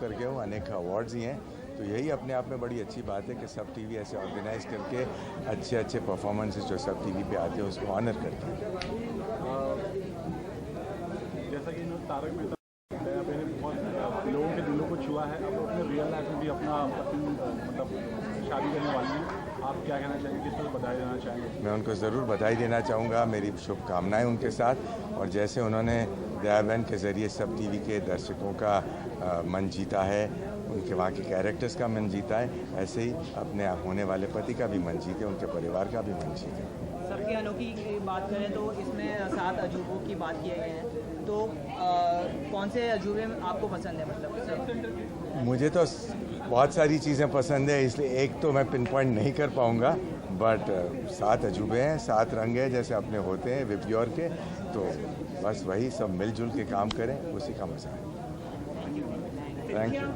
करके हूँ, अनेक अवार्ड्स ही हैं। तो यही अपने आप में बड़ी अच्छी बात है कि सब टीवी ऐसे ऑर्गेनाइज करके अच्छे अच्छे परफॉर्मेंसेस जो सब टीवी पे आते हैं उसको ऑनर करते हैं। जैसा कि तारक मेहता बहुत लोगों के दिलों को छुआ है, अब अपने रियल लाइफ में भी अपना मतलब शादी करने वाली हैं, आप क्या कहना चाहेंगे, किस तरह बधाई देना चाहेंगे? मैं उनको ज़रूर बधाई देना चाहूँगा, मेरी शुभकामनाएं उनके साथ। और जैसे उन्होंने दया बहन के ज़रिए सब टीवी के दर्शकों का मन जीता है, उनके वहाँ के कैरेक्टर्स का मन जीता है, ऐसे ही अपने होने वाले पति का भी मन जीते, उनके परिवार का भी मन जीते। सबकी अनोखी बात करें तो इसमें 7 अजूबों की बात किए गए हैं, तो कौन से अजूबे आपको पसंद है? मतलब मुझे तो बहुत सारी चीज़ें पसंद है, इसलिए एक तो मैं पिन पॉइंट नहीं कर पाऊँगा, बट 7 अजूबे हैं, 7 रंग हैं जैसे अपने होते हैं विप्योर के, तो बस वही सब मिलजुल के काम करें, उसी का मज़ा है। Thank you.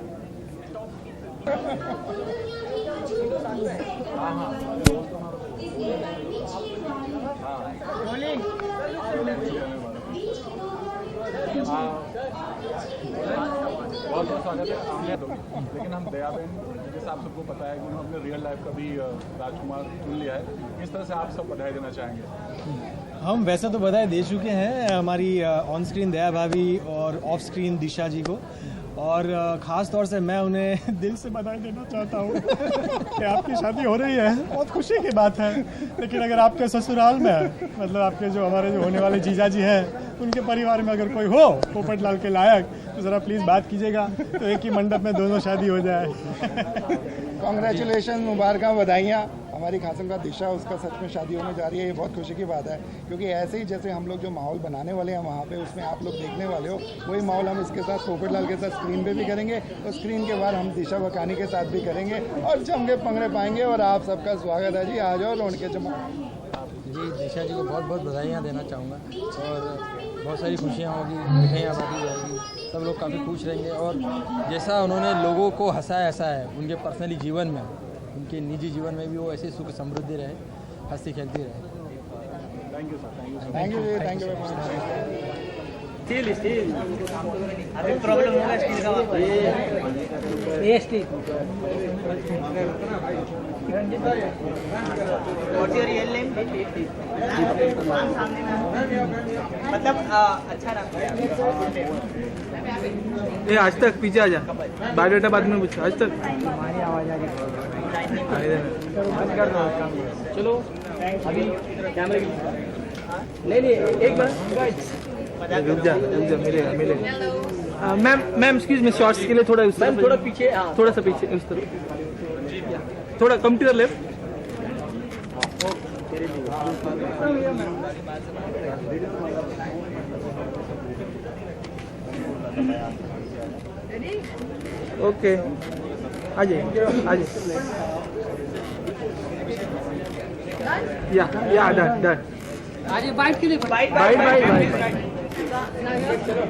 बहुत बहुत स्वागत है। लेकिन हम दया बहन, जैसे आप सबको पता है कि उन्होंने अपने रियल लाइफ का भी राजकुमार चुन लिया है, किस तरह से आप सब बधाई देना चाहेंगे? हम वैसे तो बधाई दे चुके हैं हमारी ऑन स्क्रीन दया भाभी और ऑफ स्क्रीन दिशा जी को, और ख़ास तौर से मैं उन्हें दिल से बधाई देना चाहता हूँ कि आपकी शादी हो रही है, बहुत खुशी की बात है। लेकिन अगर आपके ससुराल में, मतलब आपके जो हमारे जो होने वाले जीजा जी हैं, उनके परिवार में अगर कोई हो पोपट लाल के लायक, तो ज़रा प्लीज़ बात कीजिएगा, तो एक ही मंडप में दोनों शादी हो जाए। कॉन्ग्रेचुलेशन, मुबारक, बधाइयाँ। हमारी खासम का दिशा, उसका सच में शादी होने जा रही है, ये बहुत खुशी की बात है, क्योंकि ऐसे ही जैसे हम लोग जो माहौल बनाने वाले हैं वहाँ पे, उसमें आप लोग देखने वाले हो, वही माहौल हम इसके साथ पोपट लाल के साथ स्क्रीन पे भी करेंगे, और स्क्रीन के बाद हम दिशा वकानी के साथ भी करेंगे, और जमके पंगड़े पाएंगे। और आप सबका स्वागत है जी, आ जाओ लौट के जमा। जी, दिशा जी को बहुत बहुत बधाइयाँ देना चाहूँगा, और बहुत सारी खुशियाँ होगी, मिठाइयाँ बांटी जाएगी, सब लोग काफ़ी खुश रहेंगे। और जैसा उन्होंने लोगों को हंसाया ऐसा है, उनके पर्सनली जीवन में, उनके निजी जीवन में भी वो ऐसे सुख समृद्धि रहे, हंसती खेलती रहे। Thank you sir, thank you जी, थैंक यू। स्टील अभी प्रॉब्लम होगा स्टील का, ये steel. What's your real name? मतलब अच्छा ये आज तक पीछे आ जा, बायोडाटा बाद में पूछ। आज तक हमारी आवाज़ आ रही है। चलो अभी कैमरे ले एक बार रुक जा मिलेगा। मैम एक्सक्यूज मी, शॉर्ट्स के लिए थोड़ा उस तरफ, थोड़ा पीछे, थोड़ा सा पीछे उस तरफ, थोड़ा come to the left. Okay, आ जाइए आ जाइए। या डन। आज बाइट के लिए बाइट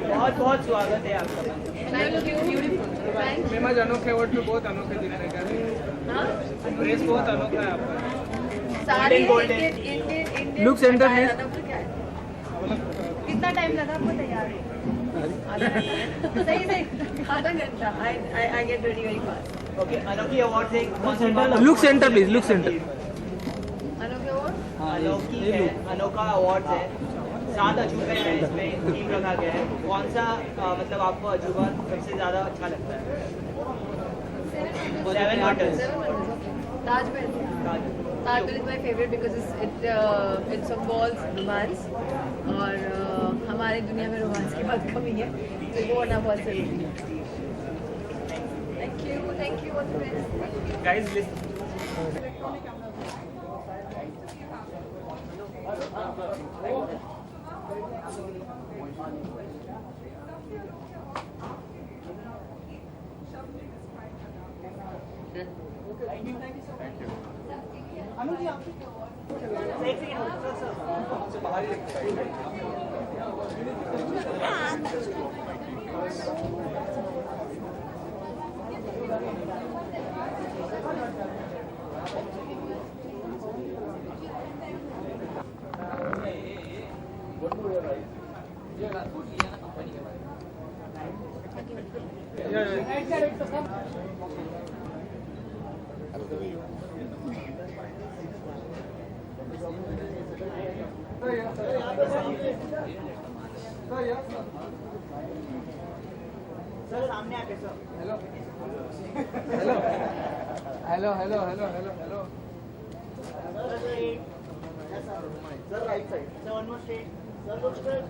बहुत बहुत स्वागत है आपका। मेमज अनोखे अवार्ड में बहुत अनोखे दिख रहे हैं, ड्रेस बहुत अनोखा है आपका। Look centre please. कितना टाइम लगा आपको तैयार होने? सही आधा घंटा। I get ready very fast. Okay, अनोखी अवार्ड से look centre please, look centre. अनोखे अवार्ड? अनोखी है, अनोखा अवार्ड है, 7 अजूबे हैं, इसमें थीम रखा गया है। कौन सा मतलब आपको अजूबा सबसे ज़्यादा अच्छा लगता है? 7 wonders. Taj Mahal. Taj Mahal is my favorite because it involves romance, और हमारी दुनिया में रोमांस की बहुत कमी है, तो वो होना बहुत जरूरी है। Thank you, all the best. Guys list Yeah. Sir सामने आके sir hello hello hello hello hello hello hello sir right side sir one more straight sir look straight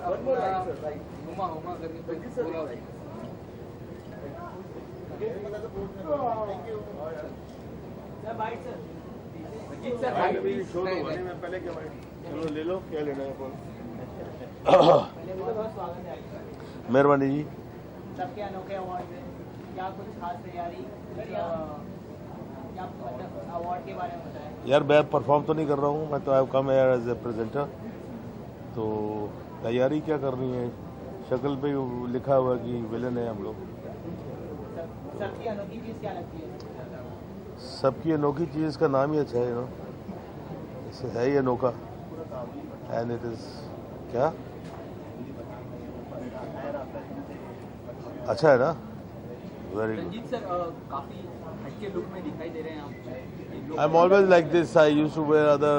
one more right sir right Huma Huma करके बोला thank you sir bite sir जी sir right पहले क्या चलो ले लो क्या लेना है पहले बहुत स्वागत है आपका मेहरबानी जी। सबके अनोखे अवार्ड में क्या कुछ खास तैयारी क्या मतलब अवार्ड के बारे में बताएं। यार मैं परफॉर्म तो नहीं कर रहा हूँ, मैं तो आई कम एयर एज ए प्रेजेंटर। तो तैयारी क्या करनी है, शक्ल पे लिखा हुआ है कि विलन है हम लोग। सबकी अनोखी चीज़ क्या लगती है? सबकी अनोखी चीज़ का नाम ही अच्छा है ना, इसे है ही अनोखा। एंड इट इज क्या अच्छा है ना, वेरी गुड। रंजीत सर काफी हटके लुक में दिखाई दे रहे हैं आप। I'm always like this. I used to wear other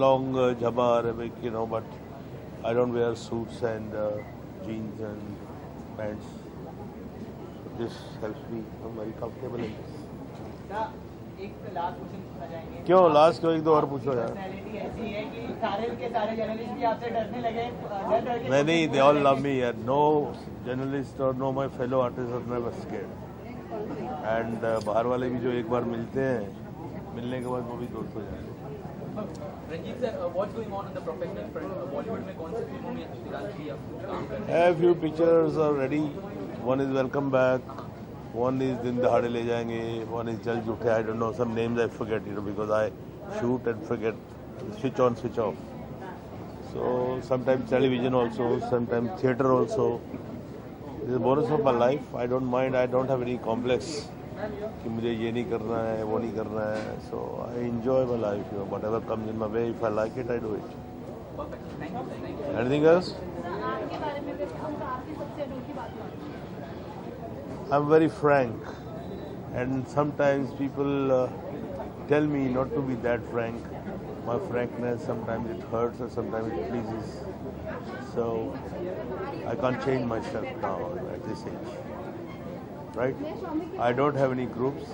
long jabbar, you know, but I don't wear suits and jeans and pants. This helps me. I'm very comfortable in this. एक last question पूछना चाहेंगे। क्यों last क्यों, एक दो और पूछो यार। पर्सनैलिटी ऐसी है कि सारे के सारे जर्नलिस्ट भी आपसे डरने लगे। नहीं, they all love me. No journalist or no my fellow artists are never scared. And बाहर वाले भी जो एक बार मिलते हैं, मिलने के बाद वो भी दोस्त हो जाते हैं। Ranjeet sir, what's going on the professional front? Bollywood में कौन सी फिल्मों में फिलहाल भी आप काम कर रहे हैं? A few pictures are ready. One is Welcome Back. One is Din Dahade Le Jayenge. One is Jal Jhute. I don't know, some names I forget, you know, because I shoot and forget, switch on, switch off. So sometimes television also, sometimes theatre also. This is the bonus of my life. I don't mind. I don't have any complex कि मुझे ये नहीं करना है, वो नहीं करना है. So I enjoy my life. You know, whatever comes in my way, if I like it, I do it. Anything else? आपके बारे में भी कहूँगा, आपकी सबसे अनोखी बात है। I'm very frank, and sometimes people tell me not to be that frank. My frankness, sometimes it hurts or sometimes it pleases. So I can't change myself now at this age. Right? I don't have any groups.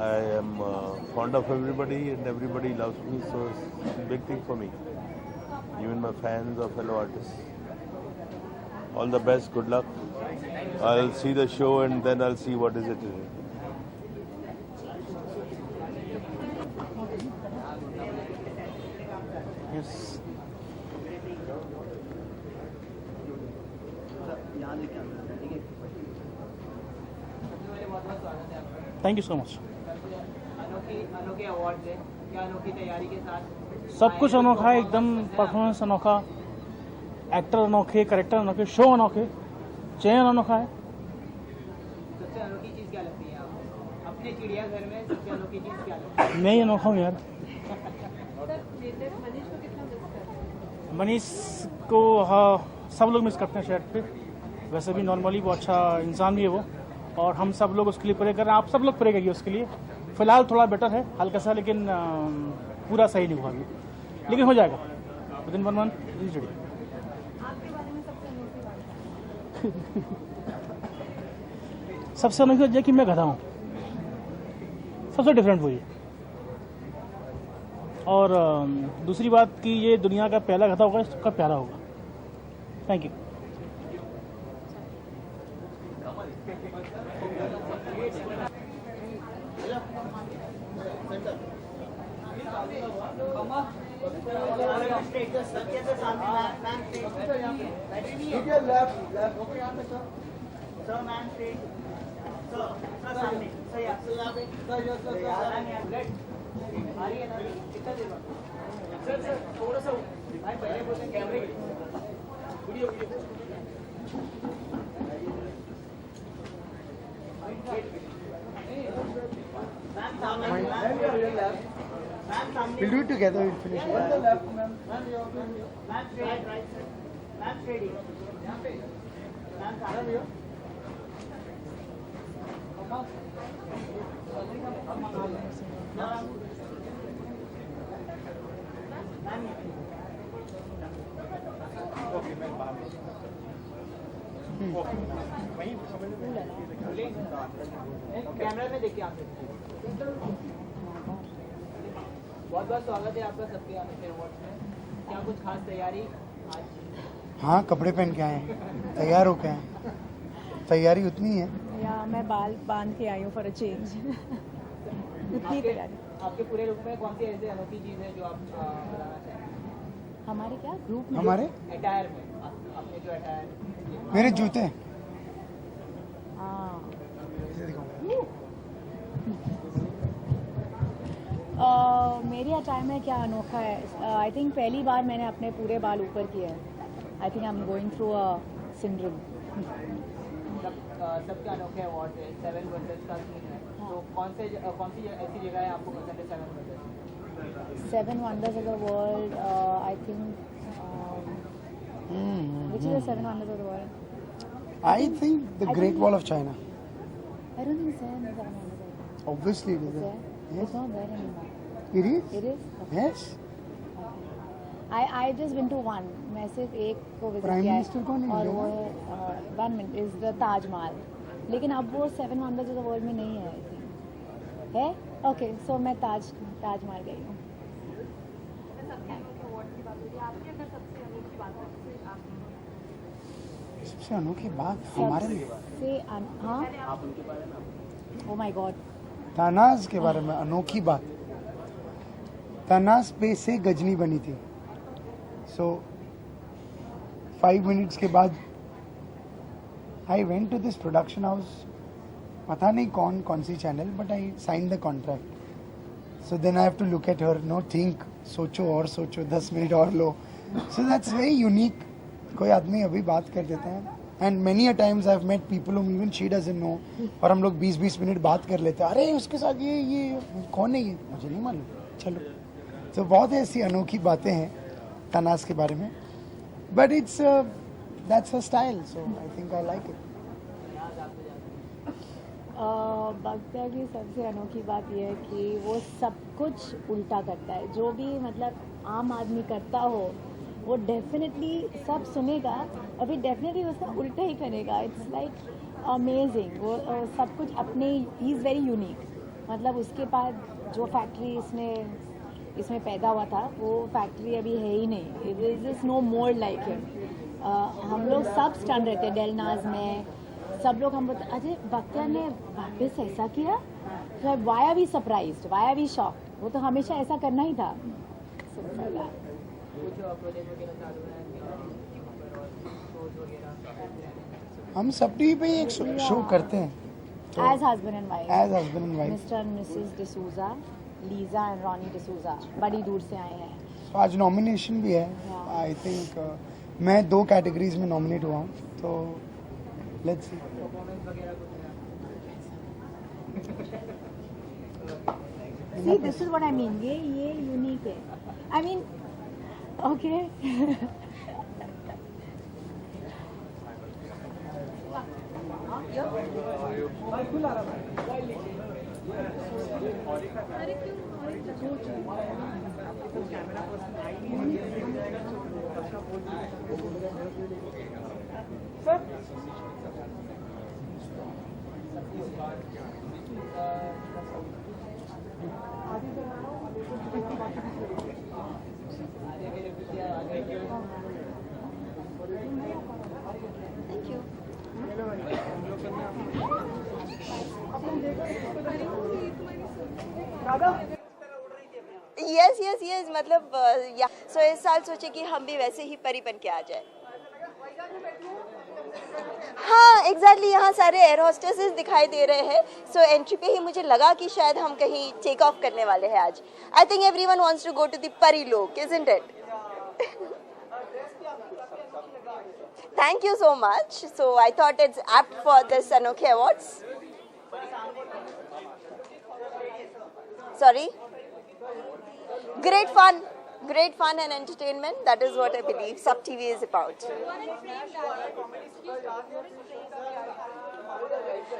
I am fond of everybody and everybody loves me, so it's a big thing for me. Even my fans or fellow artists. All the best, good luck. I'll see the show and then I'll see what is it. Yes. Thank you so much. अनोखे award है, क्या अनोखी तैयारी के साथ? सब कुछ अनोखा है, एकदम परफॉर्मेंस अनोखा, एक्टर अनोखे, कैरेक्टर अनोखे, शो अनोखे, चयन अनोखा है। सबसे अनोखी चीज़ क्या लगती है आपको? अपने चिड़ियाघर में सबसे अनोखी चीज़ क्या लगती है? मैं ही अनोखा हूँ यार। मनीष को हाँ, सब लोग मिस करते हैं शहर पे। वैसे भी नॉर्मली वो अच्छा इंसान भी है वो, और हम सब लोग उसके लिए प्रे कर रहे हैं। आप सब लोग प्रे करिए उसके लिए। फिलहाल थोड़ा बेटर है, हल्का सा, लेकिन पूरा सही नहीं हुआ अभी, लेकिन हो जाएगा विदिन 1 month इजीली। आपके बारे में सबसे अनोखी बात सबसे अनोखी बात यह कि मैं गधा हूँ, सबसे डिफरेंट वही है। और दूसरी बात कि ये दुनिया का पहला गधा होगा, सबका प्यारा होगा। Thank you. थोड़ा सा भाई पहले बोलते हैं कैमरे video We'll do it together. We'll finish it. Camera में देखिए आप। बहुत बहुत स्वागत है आपका सबके अवार्ड्स में। क्या कुछ खास तैयारी आज? हाँ, कपड़े पहन के आए हैं, तैयार हो के आए हैं। तैयारी उतनी है या मैं बाल बांध के आई हूँ फॉर अ चेंज। उतनी तैयारी। आपके पूरे रूप में कौन सी ऐसी अनोखी चीज़ है जो आप बताना चाहेंगे? हमारे क्या ग्रुप में? हमारे अटायर में अपने जो अटायर मेरे जूते। हाँ। मेरी अटायर में क्या अनोखा है? आई थिंक पहली बार मैंने अपने पूरे बाल ऊपर किए हैं। आई think I am going through a syndrome. सबके अनोखे अवार्ड है, 7 वंडर्स का सीन है, तो कौन सी ऐसी जगह है आपको पसंद है 7 wonders? 7 wonders of the world, I think. Which is the 7 wonders of the world? I think the Great Wall of China. I don't think 7 is 7 wonders of the world. Obviously it is Is there. there? Yes. It's not there anymore. It is? It is? Okay. Yes. I just been to one. मैं सिर्फ एक को visit Prime किया है Minister कौन है और India वो है 1 minute is the ताजमहल। लेकिन अब वो 7 wonders of the world में नहीं है आई थिंक। है? ओके, सो मैं ताजमहल गई हूँ। सबसे अनोखी बात हमारे लिए हाँ, ओ माय गॉड, तानाज के बारे में अनोखी बात। तानाज पे से गजनी बनी थी। सो 5 मिनट्स के बाद I went to this production house, पता नहीं कौन सी channel, but I sign the contract. So then I have to look at her, no think, सोचो 10 मिनट और लो। So that's very unique. कोई आदमी अभी बात कर देता है, and many a times I have met people whom even she doesn't know, और हम लोग 20-20 मिनट बात कर लेते हैं। अरे उसके साथ ये कौन है, ये मुझे नहीं मालूम, चलो। तो बहुत ऐसी अनोखी बातें हैं तनाज के बारे में, but it's that's her style, so I think I like it. Bakhtar की सबसे अनोखी बात यह है कि वो सब कुछ उल्टा करता है। जो भी मतलब आम आदमी करता हो वो डेफिनेटली सब सुनेगा और फिर डेफिनेटली उसका उल्टा ही करेगा। It's like amazing. वो सब कुछ अपने, ही इज़ वेरी यूनिक। मतलब उसके बाद जो फैक्ट्री इसमें पैदा हुआ था वो फैक्ट्री अभी है ही नहीं। It is no more like him. हम लोग सब स्टन रहते हैं डेलनाज में, सब लोग हम बोलते अजय बख्तर ने वापस ऐसा किया, why are we surprised, why are we shocked. वो तो हमेशा ऐसा करना ही था। हम सब टीवी पे एक शो करते हैं as husband and wife, Mister and Mrs D'Souza, Lisa and Ronnie D'Souza बड़ी दूर से आए हैं। तो आज नॉमिनेशन भी है। आई थिंक मैं 2 कैटेगरीज में नॉमिनेट हुआ हूँ, तो let's see. See, this is what I mean. ये यूनिक है। I mean, okay. यस मतलब सो इस साल सोचे कि हम भी वैसे ही परी बन के आ जाए। हाँ एग्जैक्टली, यहाँ सारे एयर होस्टेसेस दिखाई दे रहे हैं। सो एंट्री पे ही मुझे लगा कि शायद हम कहीं टेक ऑफ करने वाले हैं आज। I think everyone wants to go to the Pari Lok, isn't it? Thank you so much. So I thought it's apt for this Anokhe Awards. Sorry? Great fun and entertainment. That is what I believe Sub TV is about.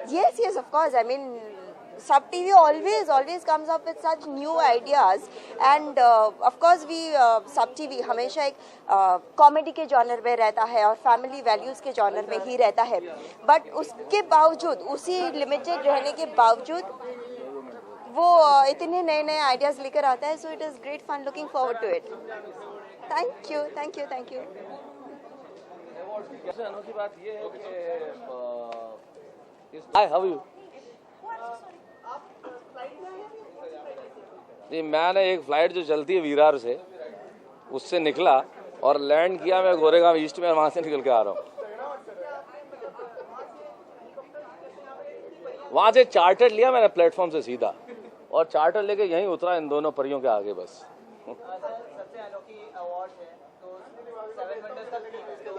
Yes, of course. I mean, Sub TV always comes up with such new ideas, and of course we Sub TV हमेशा एक comedy के genre में रहता है और family values के genre में ही रहता है, बट उसके बावजूद, उसी लिमिटेड रहने के बावजूद वो इतने नए आइडियाज़ लेकर आता है. So it is great fun, looking forward to it. Thank you. सबसे अनोखी बात ये है कि हाय हाउ यू जी, मैंने एक फ्लाइट जो चलती है विरार से, उससे निकला और लैंड किया मैं गोरेगांव ईस्ट में, वहां से निकल के आ रहा हूँ. वहां से चार्टर लिया मैंने प्लेटफॉर्म से सीधा, और चार्टर लेके यहीं उतरा इन दोनों परियों के आगे बस. सबसे अनोखी अवार्ड है तो 7 वंडर्स का थीम है, तो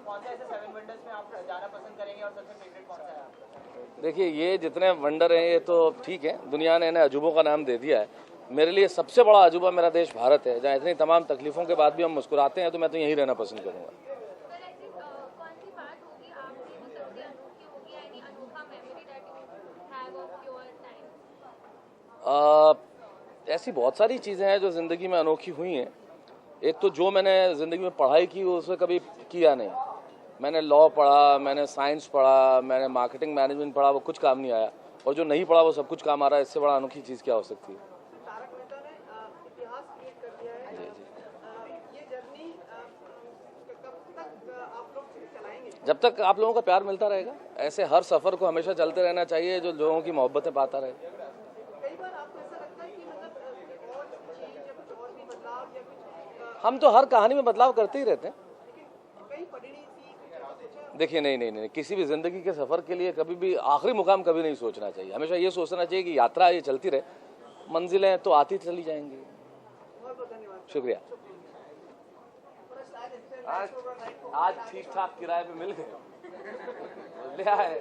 कौन से ऐसे 7 वंडर्स में आप जाना पसंद करेंगे और सबसे फेवरेट कौन सा है आपका? देखिए, ये जितने वंडर हैं ये तो ठीक है, दुनिया ने इन्हें अजूबों का नाम दे दिया है. मेरे लिए सबसे बड़ा अजूबा मेरा देश भारत है, जहाँ इतनी तमाम तकलीफों के बाद भी हम मुस्कुराते हैं, तो मैं तो यहीं रहना पसंद करूँगा. ऐसी बहुत सारी चीज़ें हैं जो ज़िंदगी में अनोखी हुई हैं. एक तो जो मैंने ज़िंदगी में पढ़ाई की उसमें कभी किया नहीं. मैंने लॉ पढ़ा, मैंने साइंस पढ़ा, मैंने मार्केटिंग मैनेजमेंट पढ़ा, वो कुछ काम नहीं आया, और जो नहीं पढ़ा वो सब कुछ काम आ रहा है. इससे बड़ा अनोखी चीज़ क्या हो सकती है. जब तक आप लोगों का प्यार मिलता रहेगा. ऐसे हर सफ़र को हमेशा चलते रहना चाहिए जो लोगों की मोहब्बतें पाता रहे. हम तो हर कहानी में बदलाव करते ही रहते हैं. देखिए, नहीं, किसी भी जिंदगी के सफर के लिए कभी भी आखिरी मुकाम कभी नहीं सोचना चाहिए. हमेशा ये सोचना चाहिए कि यात्रा ये चलती रहे, मंजिलें तो आती चली जाएंगी. शुक्रिया. आज ठीक ठाक किराए पे मिल गए, ले आए.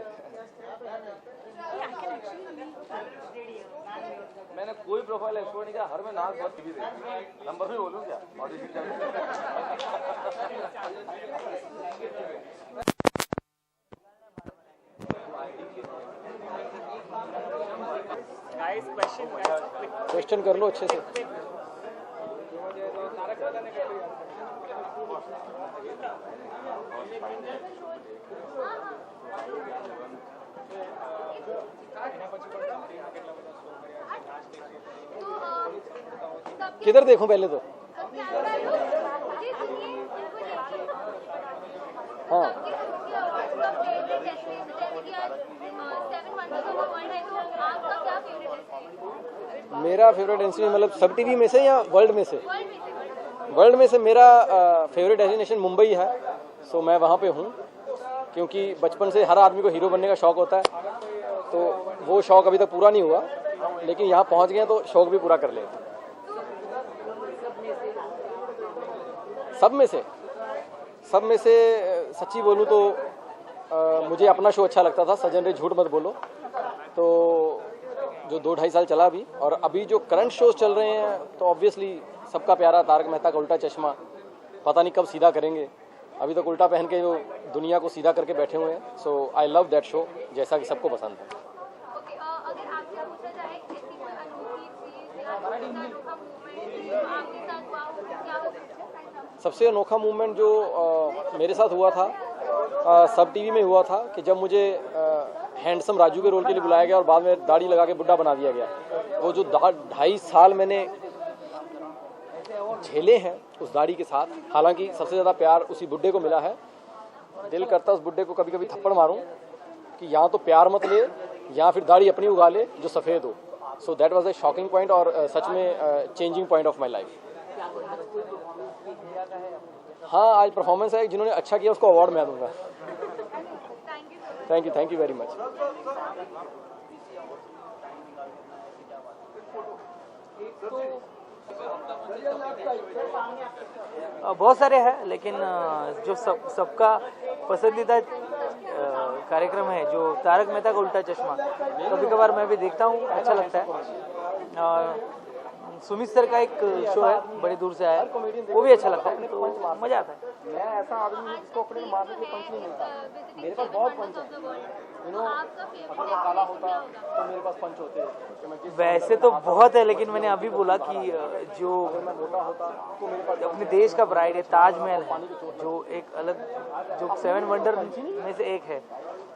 मैंने कोई प्रोफाइल एक्सप्लोर नहीं किया, हर में नाक बहुत टीवी देखी. नंबर भी बोलूं क्या? क्वेश्चन कर लो अच्छे से. किधर देखूं पहले तो? हाँ, मेरा फेवरेट डेस्टिनेशन मतलब सब टीवी में से या वर्ल्ड में से? वर्ल्ड में से मेरा फेवरेट डेस्टिनेशन मुंबई है. सो मैं वहाँ पे हूँ क्योंकि बचपन से हर आदमी को हीरो बनने का शौक़ होता है, तो वो शौक़ अभी तक पूरा नहीं हुआ, लेकिन यहाँ पहुँच गए तो शौक़ भी पूरा कर ले. सब में से सच्ची बोलूँ तो मुझे अपना शो अच्छा लगता था, सजन रे झूठ मत बोलो, तो जो 2-2.5 साल चला भी. और अभी जो करंट शोज चल रहे हैं तो ऑब्वियसली सबका प्यारा तारक मेहता का उल्टा चश्मा, पता नहीं कब सीधा करेंगे. अभी तक उल्टा पहन के जो दुनिया को सीधा करके बैठे हुए हैं. सो आई लव दैट शो, जैसा कि सबको पसंद है. सबसे अनोखा मूवमेंट जो मेरे साथ हुआ था सब टीवी में हुआ था कि जब मुझे हैंडसम राजू के रोल के लिए बुलाया गया और बाद में दाढ़ी लगा के बुड्ढा बना दिया गया. वो जो 2.5 साल मैंने झेले हैं उस दाढ़ी के साथ, हालांकि सबसे ज़्यादा प्यार उसी बुड्ढे को मिला है. दिल करता उस बुड्ढे को कभी कभी थप्पड़ मारूं कि यहाँ तो प्यार मत ले, या फिर दाढ़ी अपनी उगा ले जो सफ़ेद हो. So that was a shocking point और सच में changing point of my life. हाँ, आज परफॉर्मेंस है, जिन्होंने अच्छा किया उसको अवार्ड मैं दूंगा. Thank you very much. बहुत सारे हैं, लेकिन जो सबका पसंदीदा कार्यक्रम है जो तारक मेहता का उल्टा चश्मा, कभी कभार मैं भी देखता हूँ, अच्छा लगता है. सुमित सर का एक शो है बड़ी दूर से आया, वो भी अच्छा लगता है, तो मजा आता है. मैं ऐसा आदमी जिसको अपने मारने के पंच नहीं मिलता, मेरे पास बहुत पंच है. अगर मैं काला होता तो मेरे पास पंच होते कि मैं वैसे तो बहुत है, लेकिन मैंने अभी बोला कि जो मोटा होता तो मेरे पास अपने देश का प्राइड है, ताजमहल है, जो एक अलग, जो 7 वंडर में से एक है,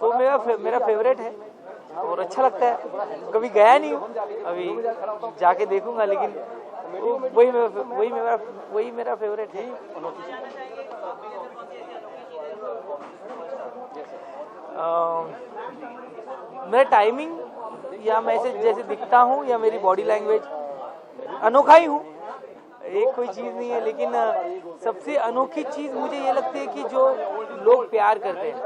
तो मेरा फेवरेट है और अच्छा लगता है। कभी गया नहीं हूँ, अभी जाके देखूंगा, लेकिन वही मेरा फेवरेट है। मेरा टाइमिंग या मैं जैसे दिखता हूँ या मेरी बॉडी लैंग्वेज अनोखा ही हूँ, एक कोई चीज़ नहीं है, लेकिन सबसे अनोखी चीज़ मुझे ये लगती है कि जो लोग प्यार करते हैं।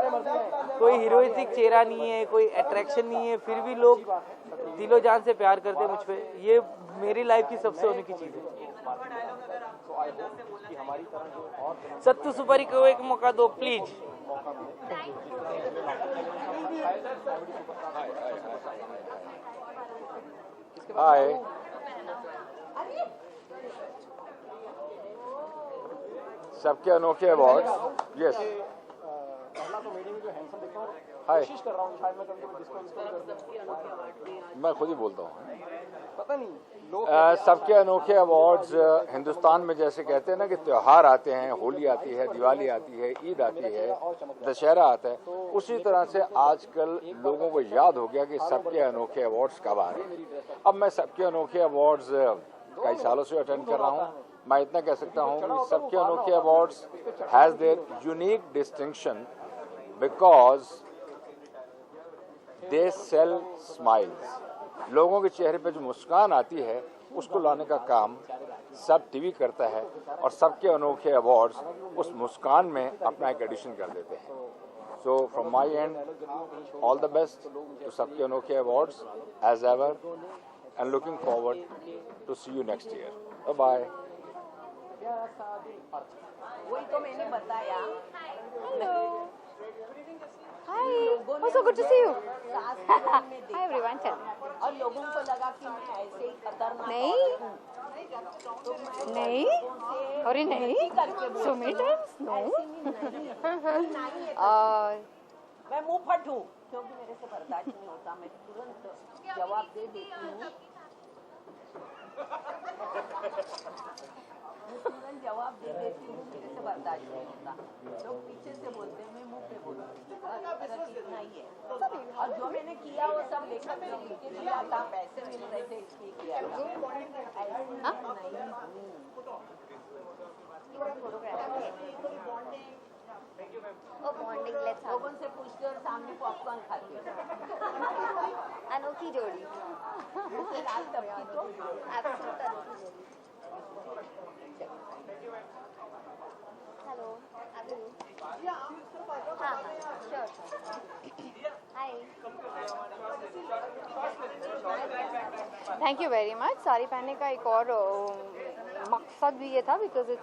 कोई हीरोइक चेहरा नहीं है, कोई अट्रैक्शन नहीं है, फिर भी लोग दिलो जान से प्यार करते हैं मुझ पे। ये मेरी लाइफ की सबसे अनोखी चीज़ है। सत्तू सुपारी को एक मौका दो प्लीज। हाय, सबके अनोखे अवार्ड्स। यस, हाय, मैं खुद ही बोलता हूँ, पता नहीं सबके अनोखे अवार्ड्स। हिंदुस्तान में जैसे कहते हैं ना कि त्योहार आते हैं, होली आती है, दिवाली आती है, ईद आती है, दशहरा आता है, उसी तरह से आजकल लोगों को याद हो गया कि सबके अनोखे अवार्ड्स कब आ रहे हैं। अब मैं सबके अनोखे अवार्ड्स कई सालों से अटेंड कर रहा हूँ। मैं इतना कह सकता हूँ कि सबके अनोखे awards has their unique distinction because they sell smiles. लोगों के चेहरे पे जो मुस्कान आती है उसको लाने का काम सब टीवी करता है, और सबके अनोखे अवार्ड्स उस मुस्कान में अपना एक एडिशन कर देते हैं। So from my end all the best to सबके अनोखे awards as ever, and looking forward to see you next year. Bye. वही तो मैंने बताया। Hello. Hi. Oh, so good to see you. Hi everyone. और लोगों को लगा कि मैं ऐसे ही खतरनाक नहीं, अरे नहीं, so many times no. मैं मुंह फट हूँ क्योंकि मेरे से बर्दाश्त नहीं होता, मैं तुरंत जवाब दे देती हूँ। तुरंत जवाब दे देती हूँ, मेरे से बर्दाश्त नहीं होता। लोग पीछे से बोलते हैं, मैं मुंह पे बोलती हूँ, इतना ही है। और जो मैंने किया वो सब लेकर के लिख के दिया था, पैसे मिल रहे थे इसलिए किया था। लोगों से पूछते और सामने पॉपकॉर्न खाते। अनोखी जोड़ी। हेलो, हाँ, sure. Hi. Thank you very much. Sari पहनने का एक और मकसद भी ये था बिकॉज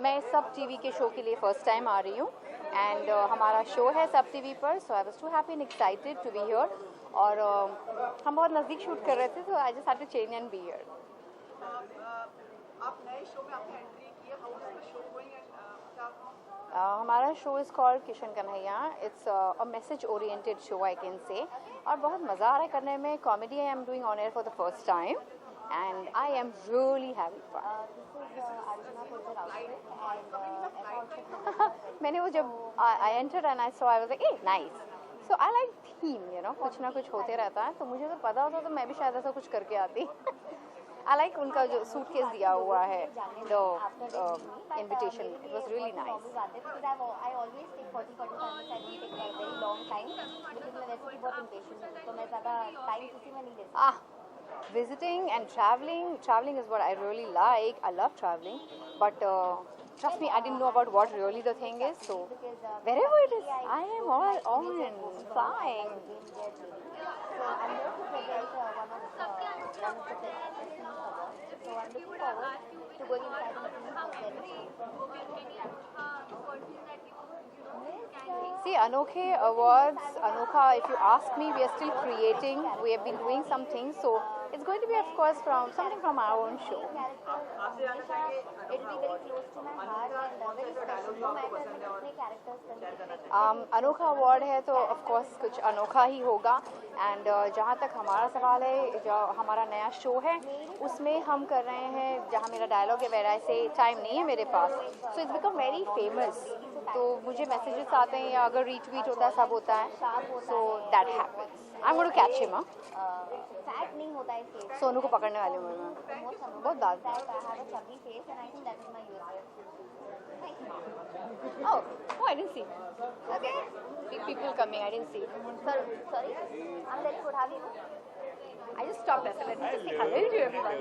मैं सब टीवी के शो के लिए फर्स्ट टाइम आ रही हूँ, एंड हमारा शो है सब टीवी पर, so I was too happy and excited to be here. और हम बहुत नज़दीक शूट कर रहे थे, तो I just had to change and be here. आप नए शो में आपने एंट्री की है, how is the show going and हमारा show is called Kishan Kanhaiya. It's a message oriented show I can say, और बहुत मज़ा आ रहा है करने में। Comedy I am doing on air for the first time and I am really having fun. मैंने वो जब I entered and I saw, I was like, hey, nice. So I like theme, you know, कुछ ना कुछ होते रहता है, तो मुझे तो पता होता तो मैं भी शायद ऐसा कुछ करके आती। I like उनका जो सूटकेस दिया हुआ है, the invitation, it was really nice. I always take 40-45 minutes. I don't take a very long time because मैं वैसे भी बहुत impatient हूँ, तो मैं ज़्यादा time किसी में नहीं लेती। Visiting and traveling is what I really like. I love traveling, but trust me, I didn't know about what really the thing is. So wherever it is, I am all on flying. So I'm here to present one of the festivals. So I'm looking forward to going inside and seeing how there is. See, Anokhe Awards, Anokha, if you ask me, we are still creating. We have been doing some things, so it's going to be, of course, from something from our own show. It will be very close to my heart and very special. No matter कितने characters करते अनोखा award है तो of course कुछ अनोखा ही होगा. And जहाँ तक हमारा सवाल है, जो हमारा नया शो है उसमें हम कर रहे हैं, जहाँ मेरा डायलॉग है वैसे टाइम नहीं है मेरे पास, so it's become very famous. तो मुझे मैसेजेस आते हैं या अगर रीट्वीट होता है सब होता है, so that happens. I am going to catch him. Fat नहीं होता है फेस. सोनू को पकड़ने वाली हूँ मैं. बहुत दाग. I have a chubby face and I think that is my USP. Oh, I didn't see. Okay. Big people coming, I didn't see. Sorry. I'm very good. How are you? I just stopped us and let me just say hello to everyone.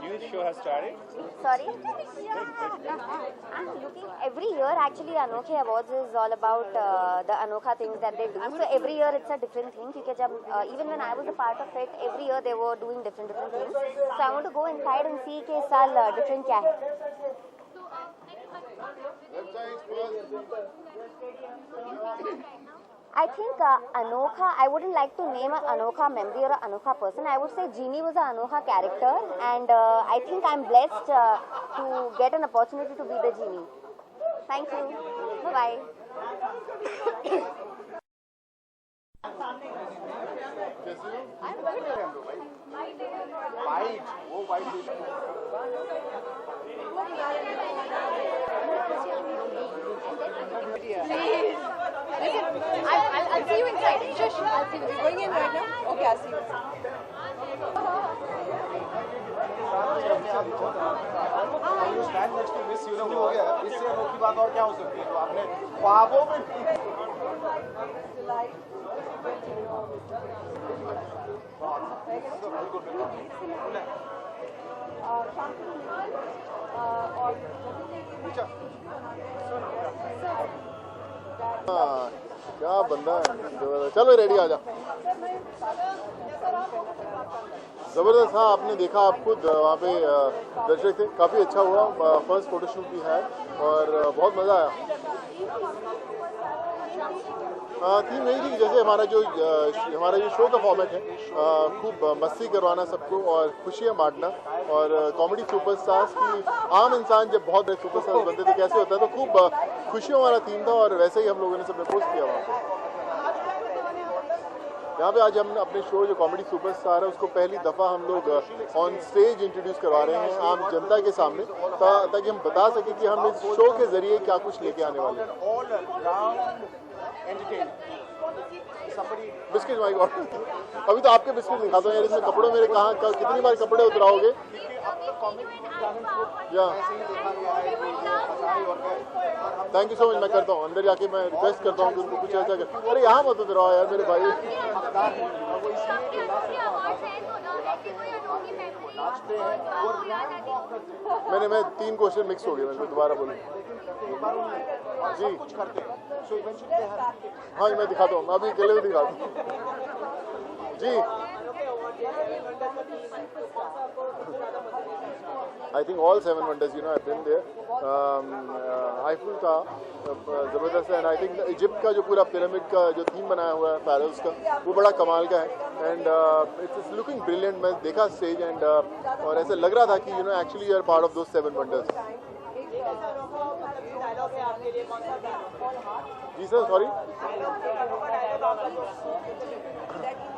New show has started. Sorry? I'm looking every year. Actually, Anokhe Awards is all about the Anokha things that they do. So every year it's a different thing. Because even when I was a part of it, every year they were doing different things. So I want to go inside and see कि इस साल different क्या है. I think Anokha, I wouldn't like to name an Anokha memory or an Anokha person. I would say Genie was an Anokha character, and I think I'm blessed to get an opportunity to be the Genie. Thank you. Bye-bye. Please. Listen, I'll see you inside. Shush. I'll see you. You're going in right now? Okay, I'll see you. Stand next to Miss Universe हो गया. इससे अनोखी बात और क्या हो सकती है जो आपने ख्वाबों में क्या बंदा है. चलो रेडी आ जा. ज़बरदस्त. हाँ, आपने देखा, आप खुद वहाँ पे दर्शक थे. काफ़ी अच्छा हुआ. फर्स्ट फोटोशूट भी है और बहुत मज़ा आया. थीम यही थी जैसे हमारा जो शो का फॉर्मेट है, खूब मस्ती करवाना सबको और खुशियाँ बांटना. और कॉमेडी सुपरस्टार्स की आम इंसान जब बहुत बड़े सुपरस्टार्स बनते थे कैसे होता है, तो खूब खुशियों वाला थीम था और वैसे ही हम लोगों ने सबने पोस्ट किया वहाँ पे. यहाँ पे आज हम अपने शो जो कॉमेडी सुपरस्टार है उसको पहली दफ़ा हम लोग ऑन स्टेज इंट्रोड्यूस करवा रहे हैं आम जनता के सामने, ताकि हम बता सकें कि हम इस शो के ज़रिए क्या कुछ लेके आने वाले हैं. बिस्किट माई गॉड. अभी तो आपके बिस्किट दिखाता हूँ यार. इसमें कपड़ों मेरे कहाँ कितनी बार कपड़े उतराओगे. या थैंक यू सो मच. मैं करता हूँ अंदर जाके, मैं रिक्वेस्ट करता हूँ कि उनको कुछ ऐसा कर. अरे यहाँ मत उतराओ यार मेरे भाई. मैं 3 क्वेश्चन मिक्स हो गए. मैं दोबारा बोलूँ जी. हाँ मैं दिखाता हूँ. अभी अकेले भी दिखाता हूँ जी. I think all 7 wonders, I've been there. आईफुल था ज़बरदस्त है. एंड आई थिंक इजिप्ट का जो पूरा पिरामिड का जो थीम बनाया हुआ है फ़ारोज़ का, वो बड़ा कमाल का है. And it's looking brilliant. मैं देखा स्टेज एंड और ऐसा लग रहा था कि actually you are part of those 7 wonders. जी सर. सॉरी,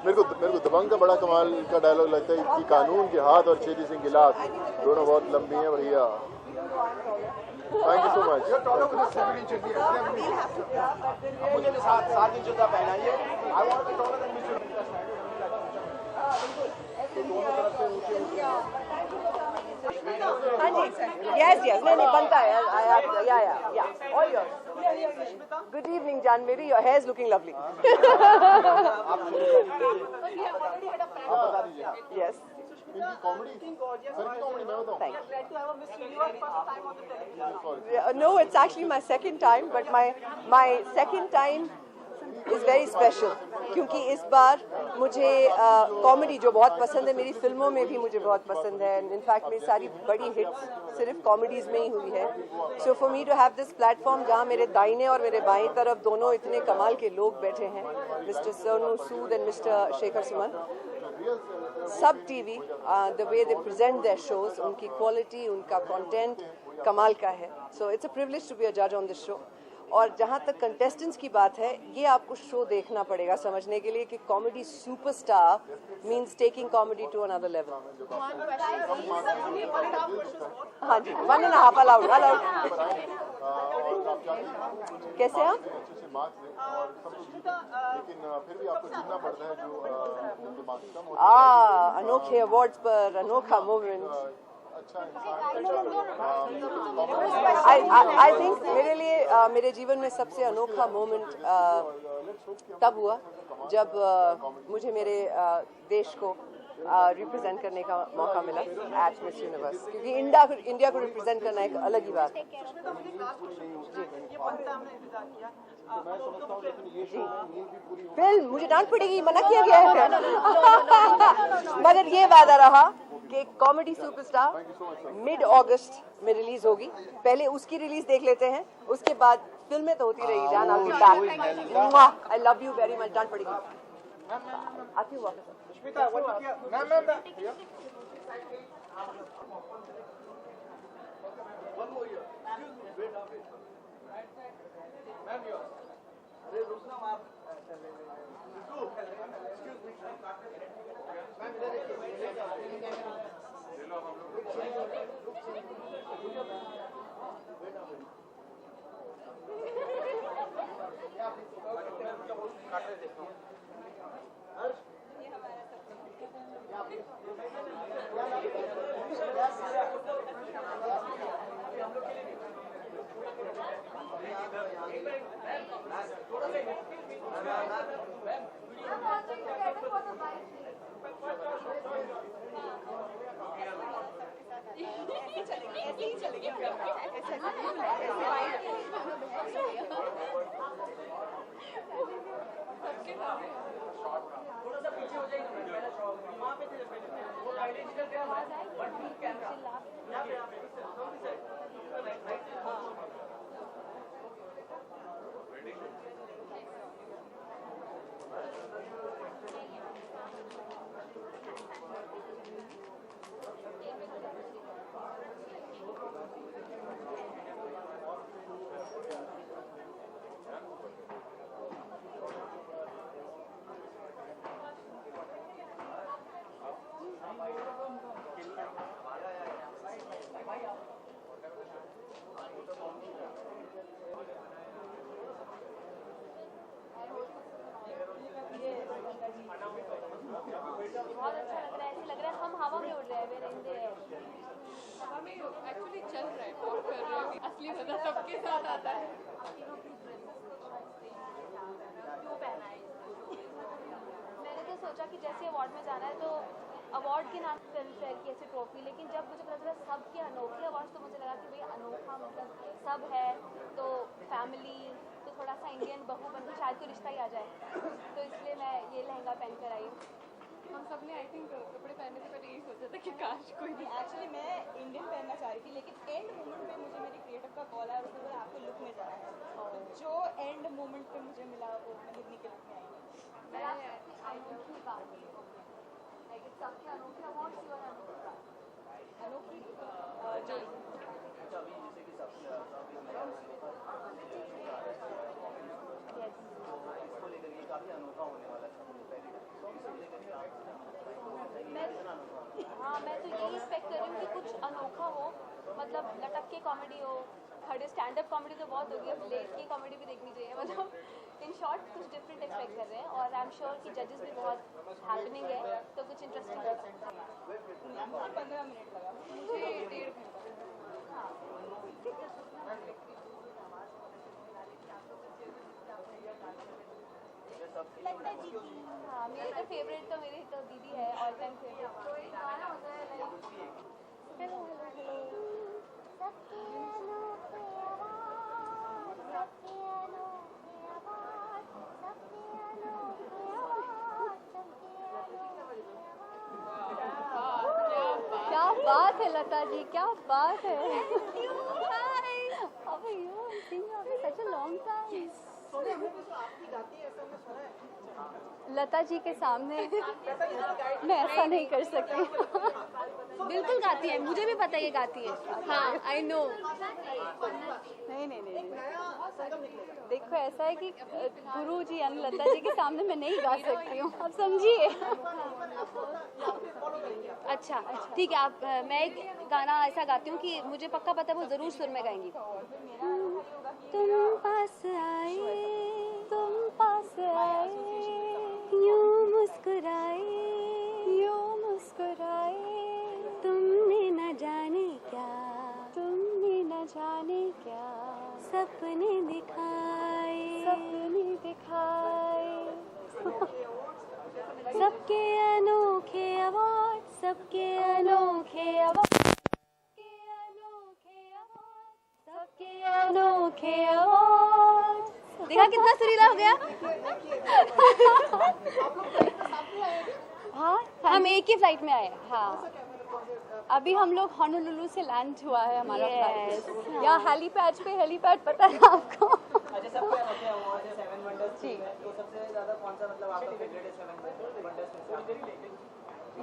मेरे को दबंग का बड़ा कमाल का डायलॉग लगता है कि कानून के हाथ और चेरी सिंह गिलास दोनों बहुत लंबी हैं भैया. Thank you so much. मुझे भी 7 इंच जूता पहनाइए. हाँ जी. यस नहीं बनता है. या all yours. Good evening, Janmiri. Your hair is looking lovely. Yes. Thank you. No, it's actually my second time, but my second time is very special. क्योंकि इस बार मुझे कॉमेडी जो बहुत पसंद है, मेरी फिल्मों में भी मुझे बहुत पसंद है, इनफैक्ट मेरी सारी बड़ी हिट्स सिर्फ कॉमेडीज़ में ही हुई है। So for me to have this platform जहाँ मेरे दाहिने और मेरे बाईं तरफ दोनों इतने कमाल के लोग बैठे हैं, Mister Sonu Sood and Mister Shekhar Suman. SAB TV the way they present their shows, उनकी क्वालिटी, उनका कंटेंट कमाल का है। So it's a privilege to be a जज ऑन दिस शो। और जहाँ तक कंटेस्टेंट्स की बात है, ये आपको शो देखना पड़ेगा समझने के लिए कि comedy superstar means taking comedy to another level. हाँ जी, 1.5 अलाउड। कैसे आप? लेकिन फिर भी आपको चुनना पड़ता है जो अनोखे अवार्ड्स पर अनोखा मोमेंट। आई थिंक मेरे लिए मेरे जीवन में सबसे अनोखा मोमेंट तब हुआ जब मुझे मेरे देश को रिप्रेजेंट करने का मौका मिला एट मिस यूनिवर्स, क्योंकि इंडिया को रिप्रेजेंट करना एक अलग ही बात है। फिल्म मुझे डांट पड़ेगी, मना किया गया है मगर ये वादा रहा कि कॉमेडी सुपरस्टार मिड अगस्त में रिलीज होगी। पहले उसकी रिलीज देख लेते हैं, उसके बाद फिल्में तो होती रही। जान I love you very much. डांट पड़ेगी। आती हूँ वापस। बहुत अच्छा लग रहा है, ऐसे लग रहा है हम हवा में उड़ रहे हैं। हवा में एक्चुअली चल रहा है, वॉक कर रहे हैं। असली मजा सबके साथ आता है। क्यों पहना है? मैंने तो सोचा कि जैसे अवार्ड में जाना है तो अवार्ड के नाम फिल्म फेयर की ऐसी ट्रॉफी, लेकिन जब मुझे पता चला सबके अनोखे अवार्ड तो मुझे लगा कि भाई अनोखा मतलब सब है तो फैमिली तो थोड़ा सा इंडियन बहू बन के शायद कोई रिश्ता ही आ जाए, तो इसलिए मैं ये लहंगा पहन कर आई। हम सब ने आई थिंक कपड़े पहनने से पहले यही सोचा था कि काश कोई भी। एक्चुअली मैं इंडियन पहनना चाह रही थी, लेकिन एंड मोमेंट पे मुझे मेरी क्रिएटर का कॉल आया, उसने बोला आपको लुक में जाना है, तो जो एंड मोमेंट पे मुझे मिला वो मैं लिखने के लुक में आई। मैं अनोखी बात लेकिन सबके अनोखे अवार्ड अनोखी जो हाँ, मैं तो यही एक्सपेक्ट कर रही हूँ कि कुछ अनोखा हो, मतलब लटक के कॉमेडी हो। खड़े स्टैंड अप कॉमेडी तो बहुत हो गई, अब लेट की कॉमेडी भी देखनी चाहिए। मतलब इन शॉर्ट कुछ डिफरेंट एक्सपेक्ट कर रहे हैं, और आई एम श्योर कि जजेस भी बहुत हैपनिंग है, तो कुछ इंटरेस्टिंग होगा। 15 मिनट लगा मुझे, 1.5 घंटा। हाँ, हाँ, मेरी तो फेवरेट तो मेरी तो दीदी है, ऑल टाइम फेवरेट। तो एक गाना होता है लाइक हेलो हेलो हेलो सबके अनोखे आवाज़, सबके अनोखे आवाज़, सबके अनोखे आवाज़। बात है लता जी, क्या बात है। How are you? I'm seeing you after such a long time. Lata ji के सामने मैं ऐसा नहीं कर सकती। बिल्कुल गाती है, मुझे भी पता है ये गाती है। हाँ, आई नो। नहीं। देखो ऐसा है कि गुरु जी यानी लता जी के सामने मैं नहीं गा सकती हूँ, आप समझिए। अच्छा ठीक है, आप मैं एक गाना ऐसा गाती हूँ कि मुझे पक्का पता है वो जरूर सुर में गाएंगी। तुम पास आए, यूं मुस्कुराए, तुमने न जाने क्या सपने दिखाए। सबके अनोखे अवार्ड। देखा कितना सुरीला हो गया। हाँ, हम एक ही फ्लाइट में आए। हाँ, अभी हम लोग होनोलुलु से लैंड हुआ है हमारा फ्लाइट। यहाँ हेलीपैड पता है आपको? अच्छा, सबसे अनोखे अवार्ड है 7 वंडर्स में, तो सबसे ज्यादा कौन सा मतलब आपका फेवरेट है 7 वंडर्स में?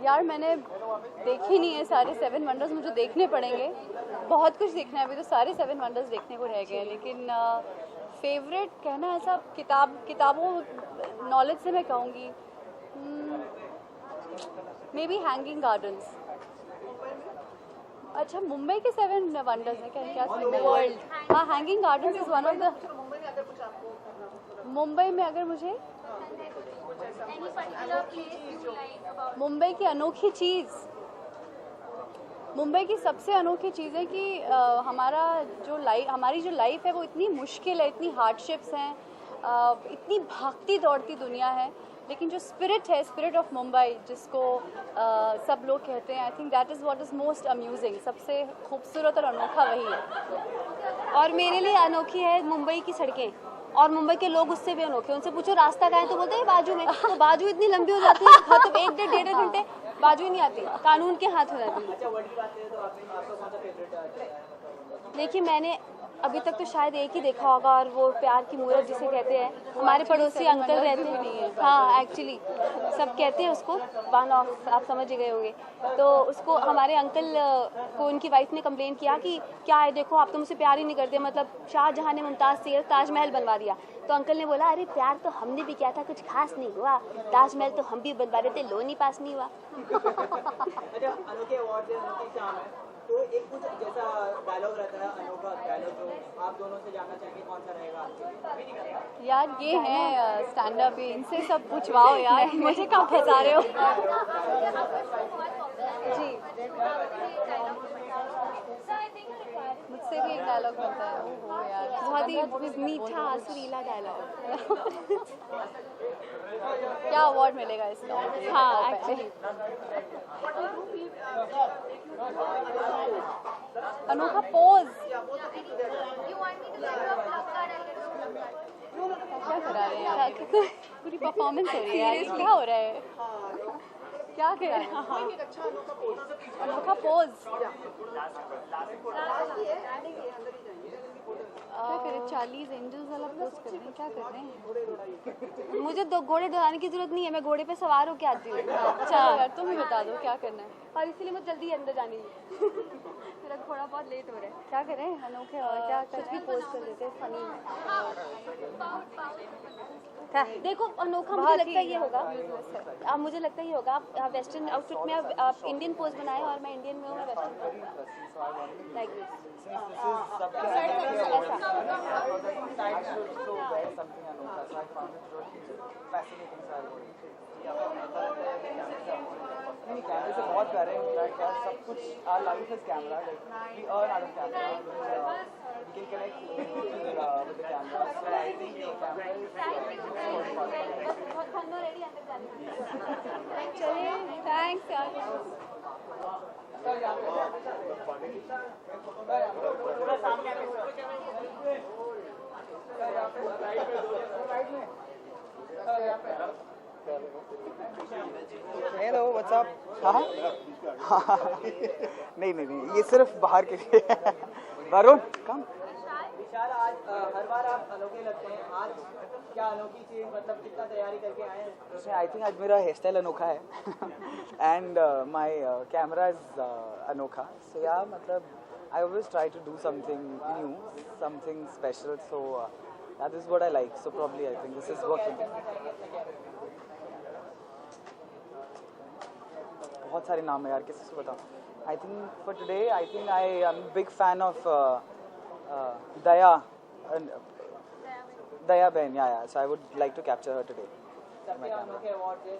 यार मैंने देखी नहीं है सारे 7 वंडर्स, मुझे देखने पड़ेंगे। बहुत कुछ देखना है अभी, तो सारे 7 वंडर्स देखने को रह गए। लेकिन फेवरेट कहना ऐसा किताबों नॉलेज से मैं कहूँगी मे बी हैंगिंग गार्डन्स। अच्छा, मुंबई के 7 वंडर्स हैं क्या? वर्ल्ड, हाँ, hanging gardens is one of the. Mumbai में अगर मुझे मुंबई की अनोखी चीज़, मुंबई की सबसे अनोखी चीज़ है कि हमारी जो लाइफ है वो इतनी मुश्किल है, इतनी हार्डशिप्स हैं, इतनी भागती दौड़ती दुनिया है, लेकिन जो स्पिरिट ऑफ मुंबई जिसको सब लोग कहते हैं, I think that is what is most amusing. सबसे खूबसूरत और अनोखा वही है। और मेरे लिए अनोखी है मुंबई की सड़कें, और मुंबई के लोग उससे भी अनोखे। उनसे पूछो रास्ता कहाँ है तो बोलते हैं बाजू में। तो बाजू इतनी लंबी हो जाती है, मतलब 1-1.5 घंटे बाजू ही नहीं आती, कानून के हाथ हो जाती है। अच्छा, वर्ल्ड की बात करें तो आपका कौन सा फेवरेट है? देखिए, मैंने अभी तक तो शायद एक ही देखा होगा, और वो प्यार की मूरत जिसे कहते हैं, हमारे पड़ोसी अंकल रहते हैं। हाँ, एक्चुअली सब कहते हैं उसको, वन ऑफ, आप समझ गए होंगे। तो उसको हमारे अंकल को उनकी वाइफ ने कंप्लेन किया कि क्या है, देखो आप तो मुझसे प्यार ही नहीं करते, मतलब शाहजहां ने मुमताज़ से ताजमहल बनवा दिया। तो अंकल ने बोला, अरे प्यार तो हमने भी किया था, कुछ खास नहीं हुआ, ताजमहल तो हम भी बनवा रहे थे, लोन ही पास नहीं हुआ। अच्छा, अनोखे अवार्ड है, अनोखी शाम है, तो एक कुछ जैसा डायलॉग रहता है, अनोखा डायलॉग जो आप दोनों से जानना चाहेंगे कौन सा रहेगा? यार ये है स्टैंड अप, इनसे सब पूछवाओ यार, मुझे कहाँ फंसा रहे हो? जी, मुझसे भी एक डायलॉग बनता है। ओहो यार, बहुत ही मीठा सुरीला डायलॉग। क्या अवार्ड मिलेगा इसका? हाँ, एक्चुअली अनोखा पोज क्या करा रहे हैं? पूरी परफॉर्मेंस हो रही है, क्या हो रहा है? क्या कह रहे हैं? अनोखा पोज क्या करें? 40 एंजल्स वाला पोज कर रहे हैं, क्या कर रहे हैं? मुझे 2 घोड़े दौड़ाने की जरूरत नहीं है, मैं घोड़े पे सवार होके आती हूँ। अच्छा यार, तुम ही बता दो क्या करना है। और इसीलिए मुझे जल्दी अंदर जानी है। मेरा घोड़ा बहुत लेट हो रहा है। क्या करें? अनोखे और क्या कुछ भी पोज कर देते हैं फनी में। देखो, अनोखा मुझे लगता है ये होगा, अब मुझे लगता है ये होगा, आप वेस्टर्न आउटफिट में आप इंडियन पोज बनाए, और मैं इंडियन में हूँ, मैं वेस्टर्न लाइक दिस। नहीं, कैमरे से बहुत प्यारे होता है यार, सब कुछ our life is camera, like we earn out of camera, we can connect with the camera, so I think camera बहुत ठंड हो रही है अंदर जाने। चलिए, थैंक्स यार। पूरा सामने हेलो व्हाट्सअप। हाँ नहीं ये सिर्फ बाहर के लिए। वरुण कम। विशाल, आज हर बार आप अनोखे लगते हैं, आज क्या अनोखी चीज, मतलब कितना तैयारी करके आए हैं? आई थिंक आज मेरा हेयर स्टाइल अनोखा है एंड माय कैमरा इज अनोखा, सो या मतलब I always try to do something new, something special, so that is what I like, so probably I think this is working. बहुत सारे नाम है यार, किसी से बताऊं? I think for today, I think I am a big fan of Daya Ben, yeah, so I would like to capture her today. सबके अनोखे अवार्ड है,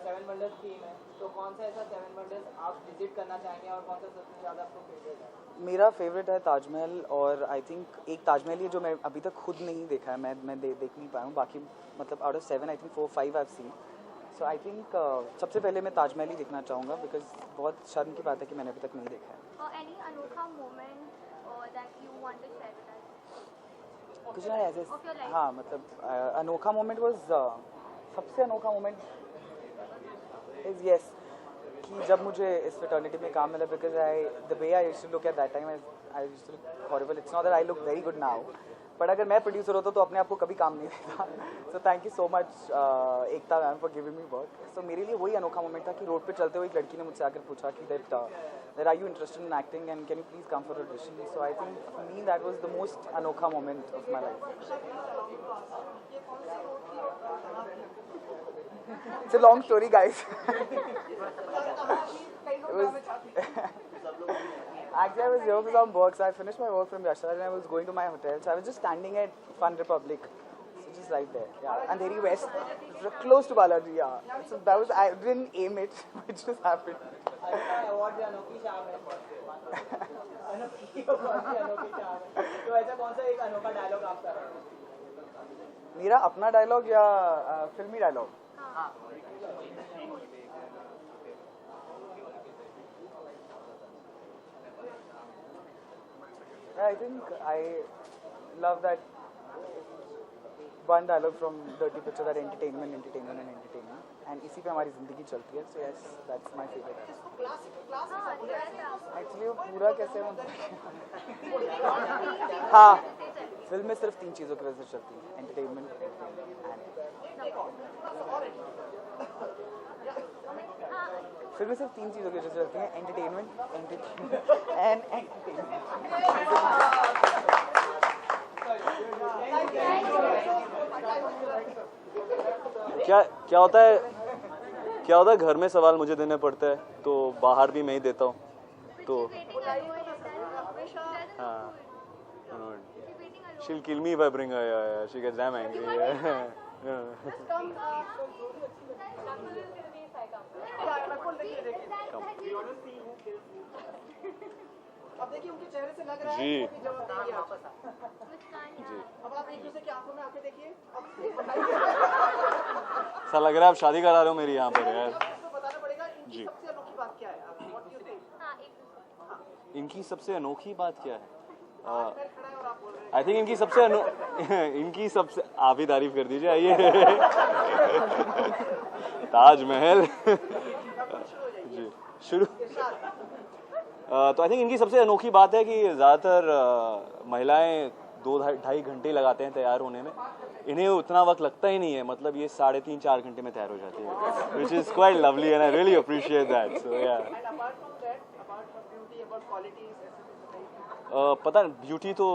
7 वंडर्स थीम है, तो कौन सा ऐसा 7 वंडर्स आप विजिट करना चाहेंगे और कौन सा सबसे ज़्यादा आपको फेवरेट है? मेरा फेवरेट है ताजमहल, और आई थिंक एक ताजमहल ही जो मैं अभी तक खुद नहीं देखा है, मैं देख नहीं पाया हूँ, बाकी मतलब out of 7 I think 4-5 I have seen, so I think सबसे पहले मैं ताजमहल ही देखना चाहूँगा, बिकॉज बहुत शर्म की बात है कि मैंने अभी तक नहीं देखा है। Any अनोखा moment that you want to share with us? कुछ ना ऐसे, हाँ मतलब अनोखा मोमेंट वाज, सबसे अनोखा मोमेंट इज यस कि जब मुझे इस फ्रेटर्निटी में काम मिला, because the way I used to look at that time, I used to look horrible, it's not that I look very good now, but अगर मैं प्रोड्यूसर होता तो अपने आप को कभी काम नहीं देता, so thank you so much Ekta ma'am for giving me work. So मेरे लिए वही अनोखा मोमेंट था कि रोड पे चलते हुए एक लड़की ने मुझसे आकर पूछा कि that are you interested in acting and can you please come for audition, so I think for me that was the most अनोखा moment of my life. It's a long story, guys. Actually, I was here for some work, so I finished my work from Yashar and I was going to my hotel. So I was just standing at Fun Republic, so just right there. Yeah, Andheri West, close to Balaji. Yeah, so that was, I didn't aim it, it just happened. मेरा अपना dialogue या फिल्मी dialogue? I think I love that one dialogue from Dirty Picture, that entertainment, and इसी पे हमारी जिंदगी चलती है, so yes, that's my favorite. Actually वो पूरा कैसे हाँ, फिल्म में सिर्फ 3 चीज़ों की वजह से चलती है, एंटरटेनमेंट फिल्म में सिर्फ 3 चीज़ों की वजह से चलती है, एंटरटेनमेंट एंड एंटरटेनमेंट। क्या होता है घर में सवाल मुझे देने पड़ते हैं, तो बाहर भी मैं ही देता हूँ, तो हाँ, she'll kill me if I bring her, yeah, she gets damn angry, अब देखिए उनके चेहरे से लग रहा है कि जवाब देंगे आप। जी। अब आप एक दूसरे की आंखों में आके देखिए। ऐसा लग रहा है आप शादी करा रहे हो मेरी यहाँ पर यार। बताना पड़ेगा जी। सबसे अनोखी बात क्या है? What do you think? इनकी सबसे अनोखी बात क्या है? आई थिंक इनकी सबसे आप ही तारीफ कर दीजिए, आइए। ताजमहल जी शुरू। तो आई थिंक इनकी सबसे अनोखी बात है कि ज़्यादातर महिलाएं 2-2.5 घंटे लगाते हैं तैयार होने में, इन्हें उतना वक्त लगता ही नहीं है, मतलब ये 3.5-4 घंटे में तैयार हो जाती है, which is quite lovely and I really appreciate that, so yeah. पता नहीं, ब्यूटी तो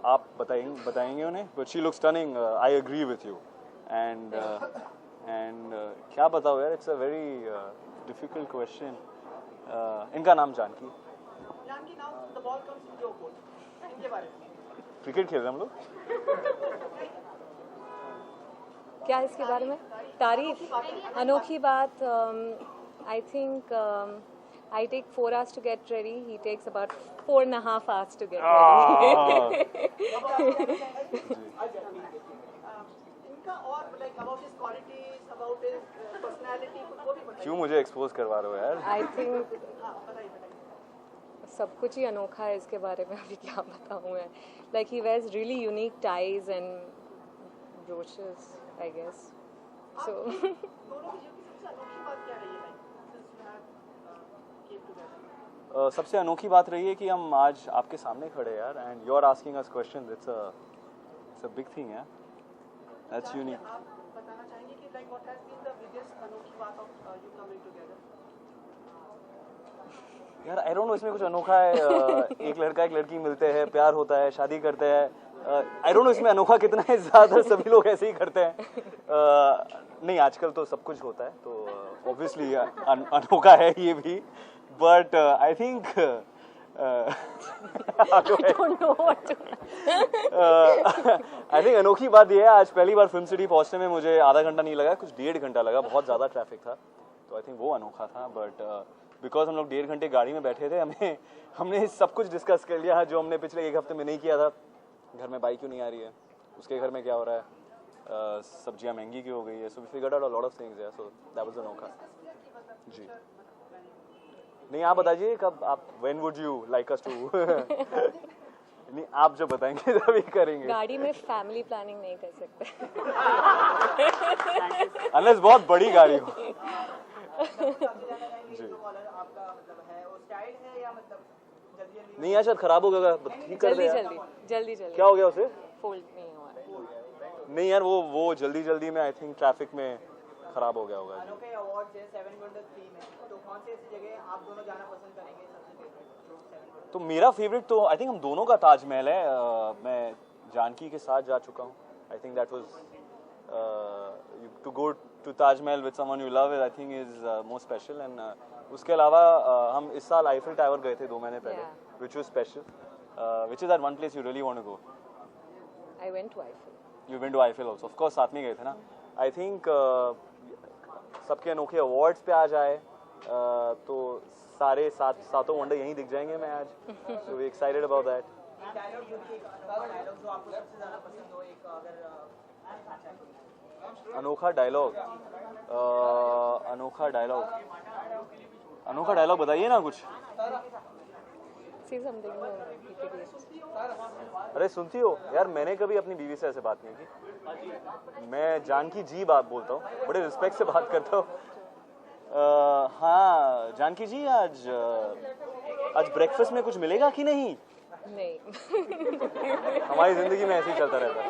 आप बताएंगे उन्हें, but she looks stunning, I agree with you, and क्या बताओ यार, it's a very difficult question. इनका नाम जानकी। क्रिकेट खेल रहे हैं हम लोग। क्या है इसके बारे में? तारीफ, अनोखी बात, I think I take 4 hours to get ready. He takes about 4.5 hours to get ready. क्यों मुझे एक्सपोज करवा रहे हो यार? I think सब कुछ ही अनोखा है इसके बारे में, अभी क्या बताऊँ मैं। Like he wears really unique ties and brooches, I guess. So सबसे अनोखी बात रही है कि हम आज आपके सामने खड़े हैं यार, and you are asking us question. It's a big thing यार. That's unique. आप बताना चाहेंगे कि like what has been the biggest अनोखी बात ऑफ यू कमिंग टुगेदर? यार आई डोंट नो, इसमें कुछ अनोखा है. एक लड़का एक लड़की मिलते हैं, प्यार होता है, शादी करते हैं. आई डोंट नो इसमें अनोखा कितना है. ज़्यादा सभी लोग ऐसे ही करते हैं. नहीं, आजकल तो सब कुछ होता है, तो ऑब्वियसली अनोखा है ये भी. But I think I think अनोखी बात ये है, आज पहली बार फिल्म सिटी पहुंचने में मुझे आधा घंटा नहीं लगा, कुछ 1.5 घंटा लगा. बहुत ज़्यादा ट्रैफिक था, तो आई थिंक वो अनोखा था. बट बिकॉज हम लोग 1.5 घंटे गाड़ी में बैठे थे, हमने सब कुछ डिस्कस कर लिया जो हमने पिछले 1 हफ्ते में नहीं किया था. घर में बाइक क्यों नहीं आ रही है, उसके घर में क्या हो रहा है, सब्जियां महंगी क्यों हो गई है. So we figured out a lot of things यार. सो दैट वाज अनोखा. जी नहीं, आप बताइए कब आप, when would you like us to नहीं, आप जो बताएंगे तभी करेंगे. गाड़ी में फैमिली प्लानिंग नहीं कर सकते अनलेस बहुत बड़ी गाड़ी हो. नहीं यार, शायद खराब हो गया. ठीक कर दे यार. जल्दी क्या हो गया उसे? फोल्ड नहीं हुआ. नहीं यार, वो जल्दी में आई थिंक ट्रैफिक में खराब हो गया होगा. अनोखे अवार्ड्स है 7 वंडर्स 3 में, तो कौन से ऐसी जगह आप दोनों जाना पसंद करेंगे सबसे फेवरेट? तो मेरा फेवरेट तो आई थिंक हम दोनों का ताजमहल है. मैं जानकी के साथ जा चुका हूँ. I think that was to go to Taj Mahal with someone you love I think is most special. And उसके अलावा हम इस साल आईफिल टावर गए थे 2 महीने पहले, which was special. Which is that one place you really want to go? I went to Eiffel. You went to Eiffel also? Of course, साथ में गए थे ना. आई थिंक सबके अनोखे अवार्ड्स पे आ जाए तो सारे सातों वंडर यहीं दिख जाएंगे मैं आज. So we excited about that. Dialogue जो आपको सबसे ज्यादा पसंद हो, एक अगर अनोखा डायलॉग बताइए ना कुछ. अरे सुनती हो यार, मैंने कभी अपनी बीवी से ऐसे बात नहीं की. मैं जानकी जी बात बोलता हूँ, बड़े रिस्पेक्ट से बात करता हूँ. हाँ जानकी जी, आज ब्रेकफास्ट में कुछ मिलेगा कि नहीं? नहीं. हमारी जिंदगी में ऐसे ही चलता रहता है.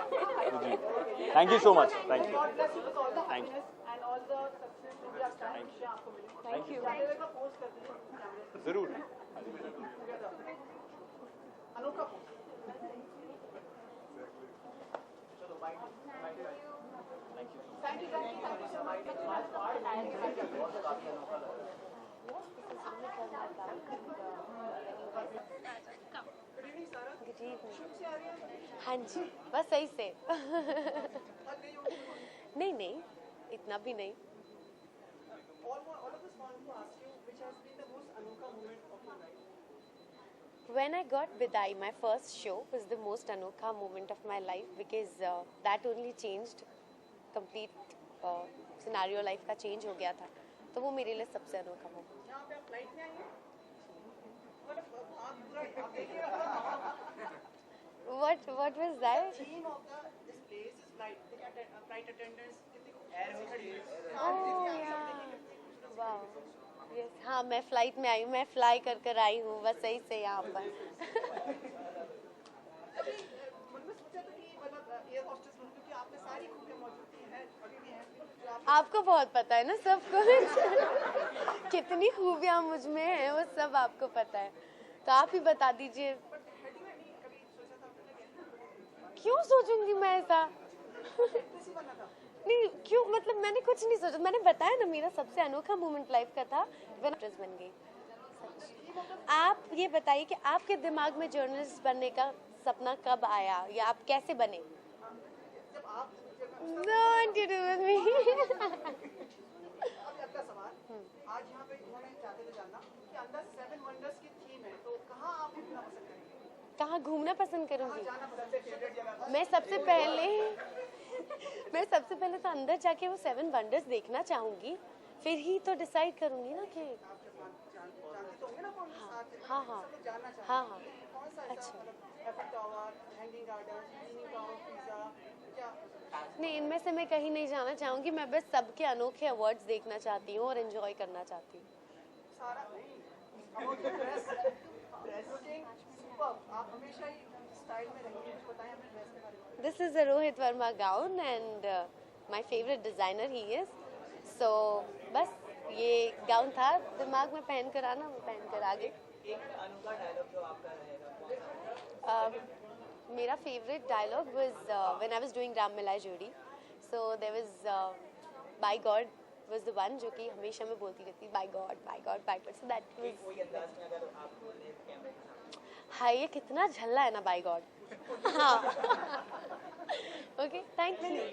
जी, thank you so much. Thank you. जरूर. हाँ जी, बस सही से. नहीं, इतना भी नहीं. When I got Bidai, my first show was the most anokha moment of my life because that only changed complete scenario life का change हो गया था. तो वो मेरे लिए सबसे अनोखा moment. What was that? Theme of this place is flight. Flight attendants Oh yeah. Wow. Yes. हाँ, मैं फ्लाइट में आई हूँ, मैं फ्लाई कर आई हूँ, बस सही से यहाँ पर. आपको बहुत पता है ना सब कुछ. कितनी खूबियाँ मुझ में हैं वो सब आपको पता है, तो आप ही बता दीजिए. क्यों सोचूंगी मैं ऐसा? नहीं, क्यों, मतलब मैंने कुछ नहीं सोचा. मैंने बताया ना, मेरा सबसे अनोखा मोमेंट लाइफ का था when एक्ट्रेस बन गई. आप ये बताइए कि आपके दिमाग में जर्नलिस्ट बनने का सपना कब आया या आप कैसे बने? Don't you do with me. आज यहाँ पे घूमना चाहते थे जानना कि अंदर 7 वंडर्स की थीम है, तो कहाँ आप घूमना पसंद करेंगे? कहाँ घूमना पसंद करूँगी? मैं सबसे पहले तो अंदर जाके वो 7 वंडर्स देखना चाहूँगी, फिर ही तो डिसाइड करूँगी ना कि जानते तो होंगे ना कौन साथ है? हाँ हाँ सब लोग जानना चाहते हाँ हैं। हाँ कौन सा ऐसा मतलब Eiffel tower, hanging garden, leaning tower, pizza क्या? नहीं, इनमें से मैं कहीं नहीं जाना चाहूँगी। मैं बस सबके अनोखे अवार्ड्स देखना चाहती हूँ और एंजॉय करना चाहती हूँ। सारा नहीं about your dress looking superb. आप हमेशा ही स्टाइल में रहेंगे। कुछ बताएं अपने ड्रेस के बारे में। This is a Rohit Verma gown and my favorite designer he is. So बस ये गाउन था, दिमाग में पहन कर आना, मैं पहन कर आ गई। एक अनोखा डायलॉग जो आपका रहेगा मेरा favorite dialogue was when I was doing Ram Milai Jodi. So there was by God was the one जो कि हमेशा मैं बोलती रहती by God, by God, by God. So that was हाँ ये कितना झल्ला है ना by God. हाँ okay thank you.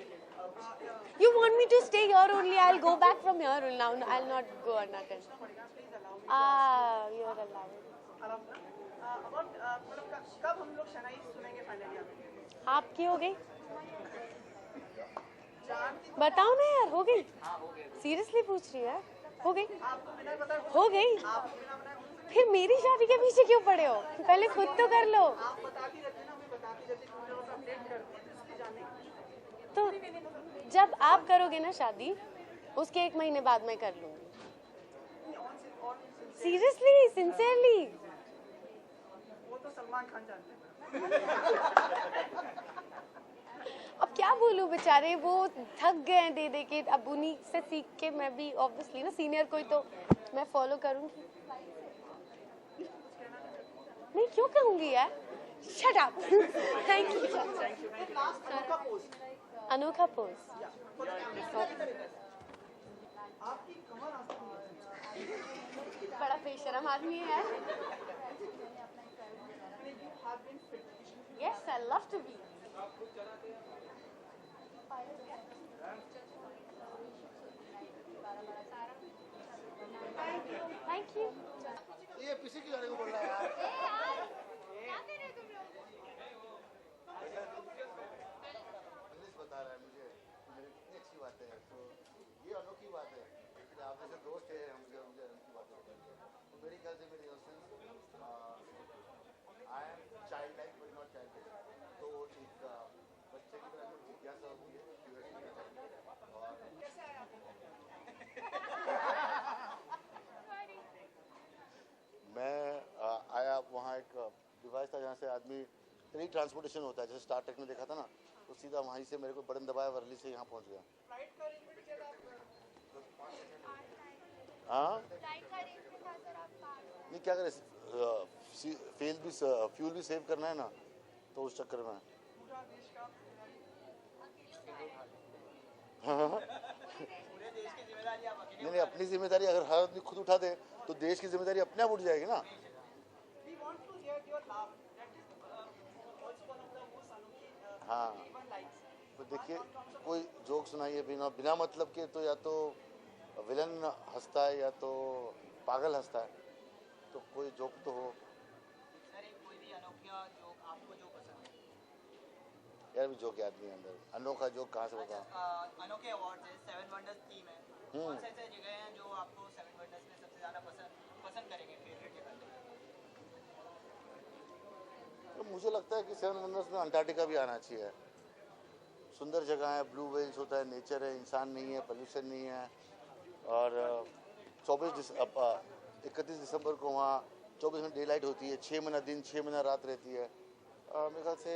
You want me to stay here only? I'll go back from here only. Now I'll not go Arnakan. You're allowed. About मतलब कब हम लोग शनाई सुनेंगे फाइनली? आपकी हो गई? बताओ ना यार, हो गई? सीरियसली पूछ रही है? हो गई? हो गई? फिर मेरी शादी के पीछे क्यों पड़े हो? पहले खुद तो कर लो। आप बताती रहती ना, हमें बताती रहती, तुम लोग अपडेट करती है इसलिए जानने। तो जब आप करोगे ना शादी, उसके 1 महीने बाद मैं कर लूंगी। Seriously, sincerely. वो तो सलमान खान जानते हैं। अब क्या बोलूं बेचारे, वो थक गए हैं दे दे के। अब उन्हीं से सीख के मैं भी ऑब्वियसली ना सीनियर कोई तो मैं फॉलो करूंगी। नहीं क्यों कहूंगी यार, शट अप। Thank you. अनोखा पोज। बड़ा बेशरम आदमी है। Yes, I love to be. Thank you. ये पीछे क्यों जाने को बोल रहा है यार? इंग्लिश बता रहा है मुझे, मेरी कितनी अच्छी बात है। तो ये अनोखी बात है कि आप जैसे दोस्त है, मुझे अनोखी बात है। तो मेरी ख्याल से मेरी I am child like but not child. तो एक बच्चे की तरह जिज्ञासा होती है, क्यूरियोसिटी चाहिए। और मैं आया वहाँ एक डिवाइस था जहाँ से आदमी टेली ट्रांसपोर्टेशन होता है, जैसे स्टार ट्रेक में देखा था ना, तो सीधा वहीं से मेरे को बटन दबाया, वर्ली से यहाँ पहुँच गया। हाँ नहीं क्या करें, फ्यूल भी सेव करना है ना, तो उस चक्कर में नहीं अपनी जिम्मेदारी अगर हर आदमी खुद उठा दे तो देश की जिम्मेदारी अपने आप उठ जाएगी ना। हाँ तो देखिए, कोई जोक सुनाइए बिना मतलब के, तो या तो विलन हंसता है या तो पागल हंसता है, तो कोई जोक तो हो। यार भी जोक याद नहीं है अंदर, अनोखा जोक कहाँ से बताऊं। अनोखे अवार्ड्स है, 7 वंडर्स थीम है। कौन सा ऐसा जगह है जो आपको 7 वंडर्स में सबसे ज्यादा पसंद करेंगे, फेवरेट जगह? तो मुझे लगता है कि 7 वंडर्स में अंटार्कटिका भी आना चाहिए। सुंदर जगह है, ब्लू वेल्स होता है, नेचर है, इंसान नहीं है, पोल्यूशन नहीं है। और 31 दिसंबर को वहाँ 24 घंटे डे लाइट होती है, 6 महीना दिन 6 महीना रात रहती है। मेरे ख्याल से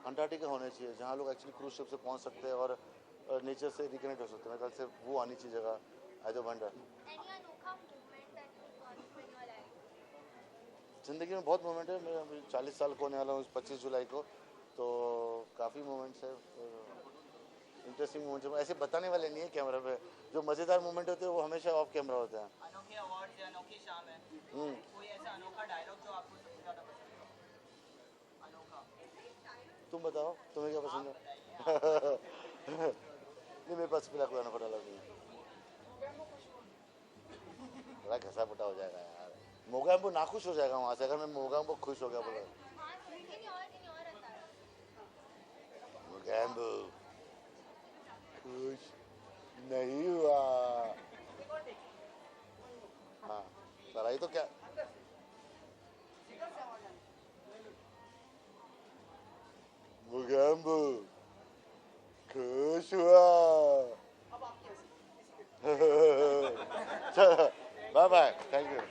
अंटार्कटिका होना चाहिए, जहाँ लोग एक्चुअली क्रूज शिप से पहुँच सकते हैं और नेचर से रिकनेक्ट हो सकते हैं। मेरे ख्याल से वो आनी चाहिए जगह एज अ वंडर। ज़िंदगी में बहुत मोमेंट है। मैं अभी 40 साल को होने वाला हूँ 25 जुलाई को, तो काफ़ी मोमेंट्स है, इंटरेस्टिंग मोमेंट्स है। ऐसे बताने वाले नहीं है कैमरा पे। जो मज़ेदार मोमेंट होते हैं वो हमेशा ऑफ कैमरा होते हैं। अनोखे अवार्ड्स है, अनोखी शाम है, कोई ऐसा अनोखा डायलॉग जो आपको सबसे ज़्यादा पसंद है? अनोखा तुम बताओ, तुम्हें क्या पसंद है? नहीं मेरे पास फिलहाल कोई अनोखा डायलॉग नहीं है। बड़ा घसा पटा हो जाएगा यार, मोगैम्बो नाखुश हो जाएगा वहाँ से अगर मैं मोगैम्बो खुश हो गया बोला। मोगैम्बो खुश नहीं हुआ। हाँ लड़ाई ये तो क्या मुगम्बू खुश हुआ चलो bye bye thank you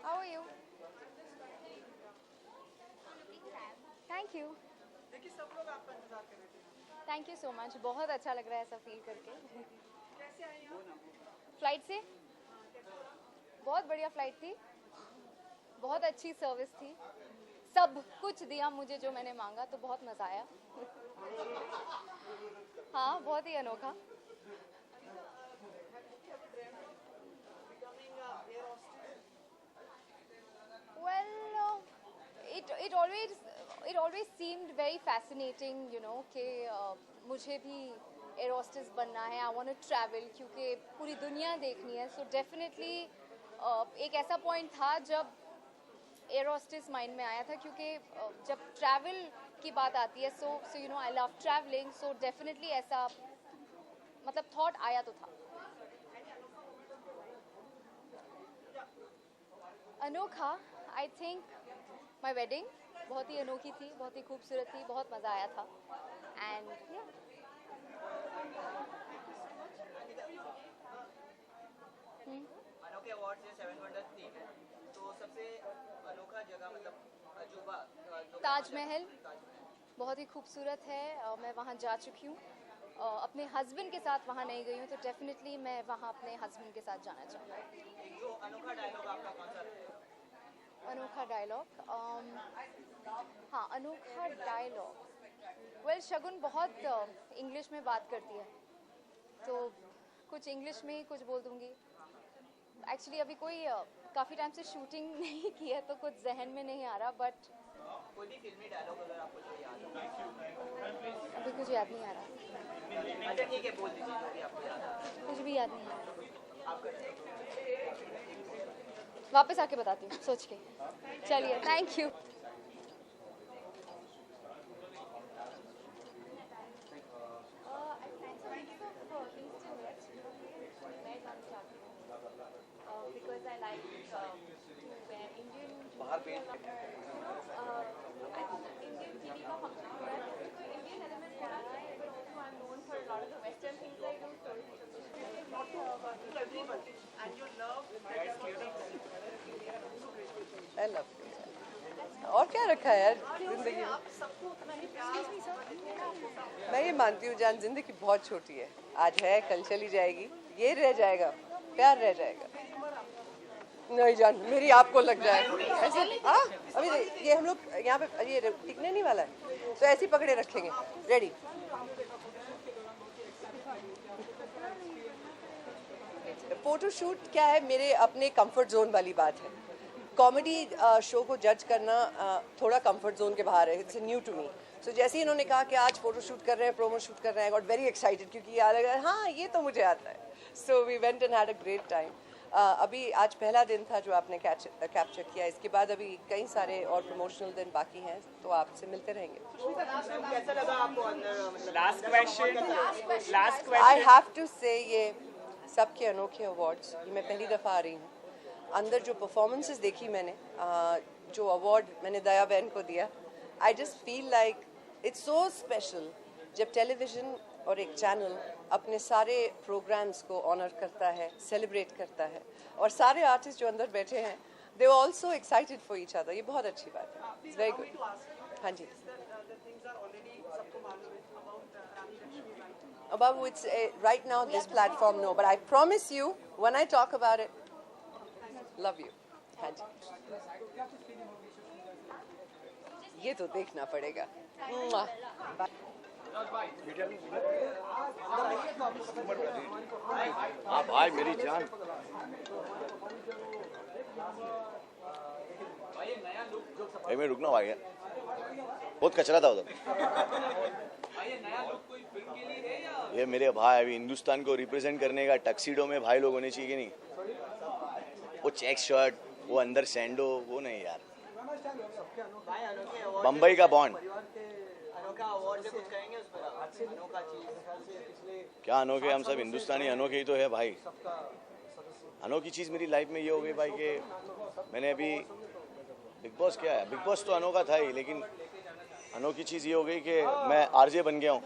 How are you? Thank you. देखिए सब लोग आपका इंतजार कर रहे थे। Thank you so much. बहुत अच्छा लग रहा है ऐसा फील करके। कैसे आई आप? फ्लाइट से? बहुत बढ़िया फ्लाइट थी। बहुत अच्छी सर्विस थी। सब कुछ दिया मुझे जो मैंने मांगा, तो बहुत मज़ा आया। हाँ, बहुत ही अनोखा। Well, it always seemed very fascinating, you know, कि मुझे भी एयर होस्टेस बनना है. I want to travel क्योंकि पूरी दुनिया देखनी है. So definitely एक ऐसा पॉइंट था जब एयर होस्टेस माइंड में आया था, क्योंकि जब ट्रैवल की बात आती है, so you know I love traveling, so definitely ऐसा मतलब थॉट आया तो था. अनोखा, आई थिंक माई वेडिंग बहुत ही अनोखी थी, बहुत ही खूबसूरत थी, बहुत मज़ा आया था. एंड अनोखे अवार्ड से 7 वंडर्स थीम है, तो सबसे अनोखा जगह मतलब अजूबा ताजमहल बहुत ही खूबसूरत है. मैं वहाँ जा चुकी हूँ. अपने हस्बैंड के साथ वहाँ नहीं गई हूँ, तो डेफिनेटली मैं वहाँ अपने हस्बैंड के साथ जाना चाहूँगी. जो अनोखा डायलॉग आपका कौन सा है? अनोखा डायलॉग, हाँ अनोखा डायलॉग. वेल, शगुन बहुत इंग्लिश में बात करती है, तो कुछ इंग्लिश में ही कुछ बोल दूँगी. एक्चुअली अभी कोई काफ़ी टाइम से शूटिंग नहीं की है, तो कुछ जहन में नहीं आ रहा. बट कोई भी फिल्मी डायलॉग अगर आपको जो याद हो? अभी कुछ याद नहीं आ रहा. अच्छा ठीक है, बोल दीजिए जो भी आपको याद आ. कुछ भी याद नहीं आ रहा. वापस आके बताती हूँ सोच के. चलिए, थैंक यू. और क्या रखा है यार जिंदगी में. मैं ये मानती हूँ जान, जिंदगी बहुत छोटी है. आज है, कल चली जाएगी. ये रह जाएगा, प्यार रह जाएगा. नहीं जान, मेरी आपको लग जाए ऐसे. हाँ, अभी ये हम लोग यहाँ पे ये टिकने नहीं वाला है, तो ऐसे ही पकड़े रखेंगे. रेडी. फोटोशूट क्या है, मेरे अपने कंफर्ट जोन वाली बात है. कॉमेडी शो को जज करना थोड़ा कंफर्ट जोन के बाहर है. It's new to me. So जैसे ही इन्होंने कहा कि आज फोटो शूट कर रहे हैं, प्रोमो शूट कर रहे हैं, आई गॉट वेरी एक्साइटेड, क्योंकि ये लगा हाँ ये तो मुझे आता है. So we went and had a great time. अभी आज पहला दिन था जो आपने कैप्चर किया. इसके बाद अभी कई सारे और प्रमोशनल दिन बाकी हैं, तो आपसे मिलते रहेंगे. कैसा लगा आपको? Last question I have to say ये सबके अनोखे अवार्ड्स, ये मैं पहली दफ़ा आ रही हूँ. अंदर जो परफॉर्मेंसेस देखी मैंने, जो अवार्ड मैंने दया बहन को दिया, I just feel like it's so special जब टेलीविज़न और एक चैनल अपने सारे प्रोग्राम्स को ऑनर करता है, सेलिब्रेट करता है, और सारे आर्टिस्ट जो अंदर बैठे हैं, they are also excited for each other. ये बहुत अच्छी बात है. It's very good. हाँ जी. About which right now this platform no, but I promise you when I talk about it, love you. हाँ जी, ये तो देखना पड़ेगा. हाँ भाई मेरी जान. भाई मैं रुकना भाई, बहुत कचरा था उधर. ये मेरे भाई अभी हिंदुस्तान को रिप्रेजेंट करने का टक्सीडो में भाई लोग होने चाहिए कि नहीं. वो चेक शर्ट, वो अंदर सैंडो, वो नहीं यार. बम्बई का बॉन्ड. क्या अनोखे, हम सब हिंदुस्तानी अनोखे ही तो है भाई. अनोखी चीज़ मेरी लाइफ में ये हो गई भाई कि मैंने अभी बिग बॉस, क्या है बिग बॉस तो अनोखा था ही, लेकिन अनोखी चीज़ ये हो गई कि मैं आरजे बन गया हूँ.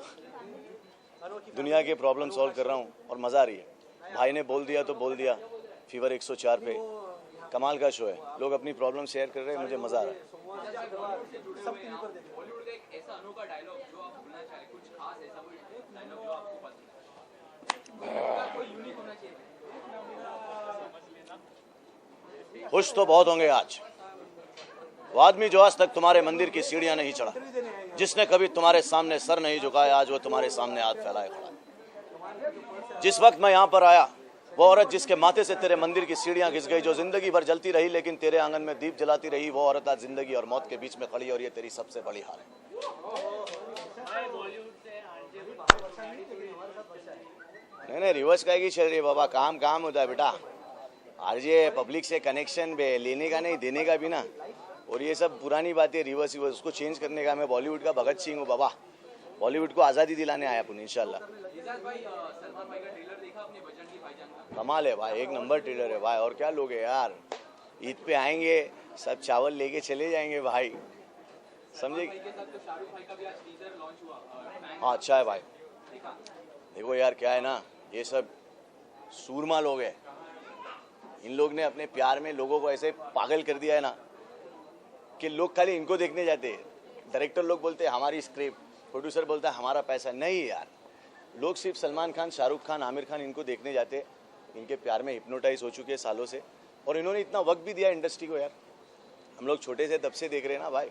दुनिया के प्रॉब्लम सॉल्व कर रहा हूँ और मज़ा आ रही है. भाई ने बोल दिया तो बोल दिया. फीवर 104 पे कमाल का शो है. लोग अपनी प्रॉब्लम शेयर कर रहे हैं, मुझे मज़ा आ रहा है. खुश तो बहुत होंगे आज. वो आदमी जो आज तक तुम्हारे मंदिर की सीढ़ियां नहीं चढ़ा, जिसने कभी तुम्हारे सामने सर नहीं झुकाया, आज वो तुम्हारे सामने हाथ फैलाए खड़ा. जिस वक्त मैं यहाँ पर आया, वो औरत जिसके माथे से तेरे मंदिर की सीढ़ियां घिस गई, जो जिंदगी भर जलती रही लेकिन तेरे आंगन में दीप जलाती रही, वो औरत आज जिंदगी और मौत के बीच में खड़ी, और ये तेरी सबसे बड़ी हार है. नहीं रिवर्स कहेगी चल रही बाबा. काम काम होता है बेटा. आरजे पब्लिक से कनेक्शन पे लेने का नहीं, देने का भी ना. और ये सब पुरानी बातें रिवर्स उसको चेंज करने का. मैं बॉलीवुड का भगत सिंह हूँ बाबा. बॉलीवुड को आज़ादी दिलाने आया अपन इंशाल्लाह. कमाल है भाई, एक नंबर ट्रेलर है भाई. और क्या लोग है यार, ईद पे आएंगे सब चावल लेके चले जाएंगे भाई, समझे. हाँ अच्छा है भाई. देखो यार क्या है ना, ये सब सूरमा लोग हैं. इन लोग ने अपने प्यार में लोगों को ऐसे पागल कर दिया है ना कि लोग खाली इनको देखने जाते हैं. डायरेक्टर लोग बोलते हैं हमारी स्क्रिप्ट, प्रोड्यूसर बोलता है हमारा पैसा. नहीं यार, लोग सिर्फ सलमान खान, शाहरुख खान, आमिर खान इनको देखने जाते. इनके प्यार में हिप्नोटाइज हो चुके हैं सालों से, और इन्होंने इतना वक्त भी दिया इंडस्ट्री को यार. हम लोग छोटे से तब से देख रहे हैं ना भाई.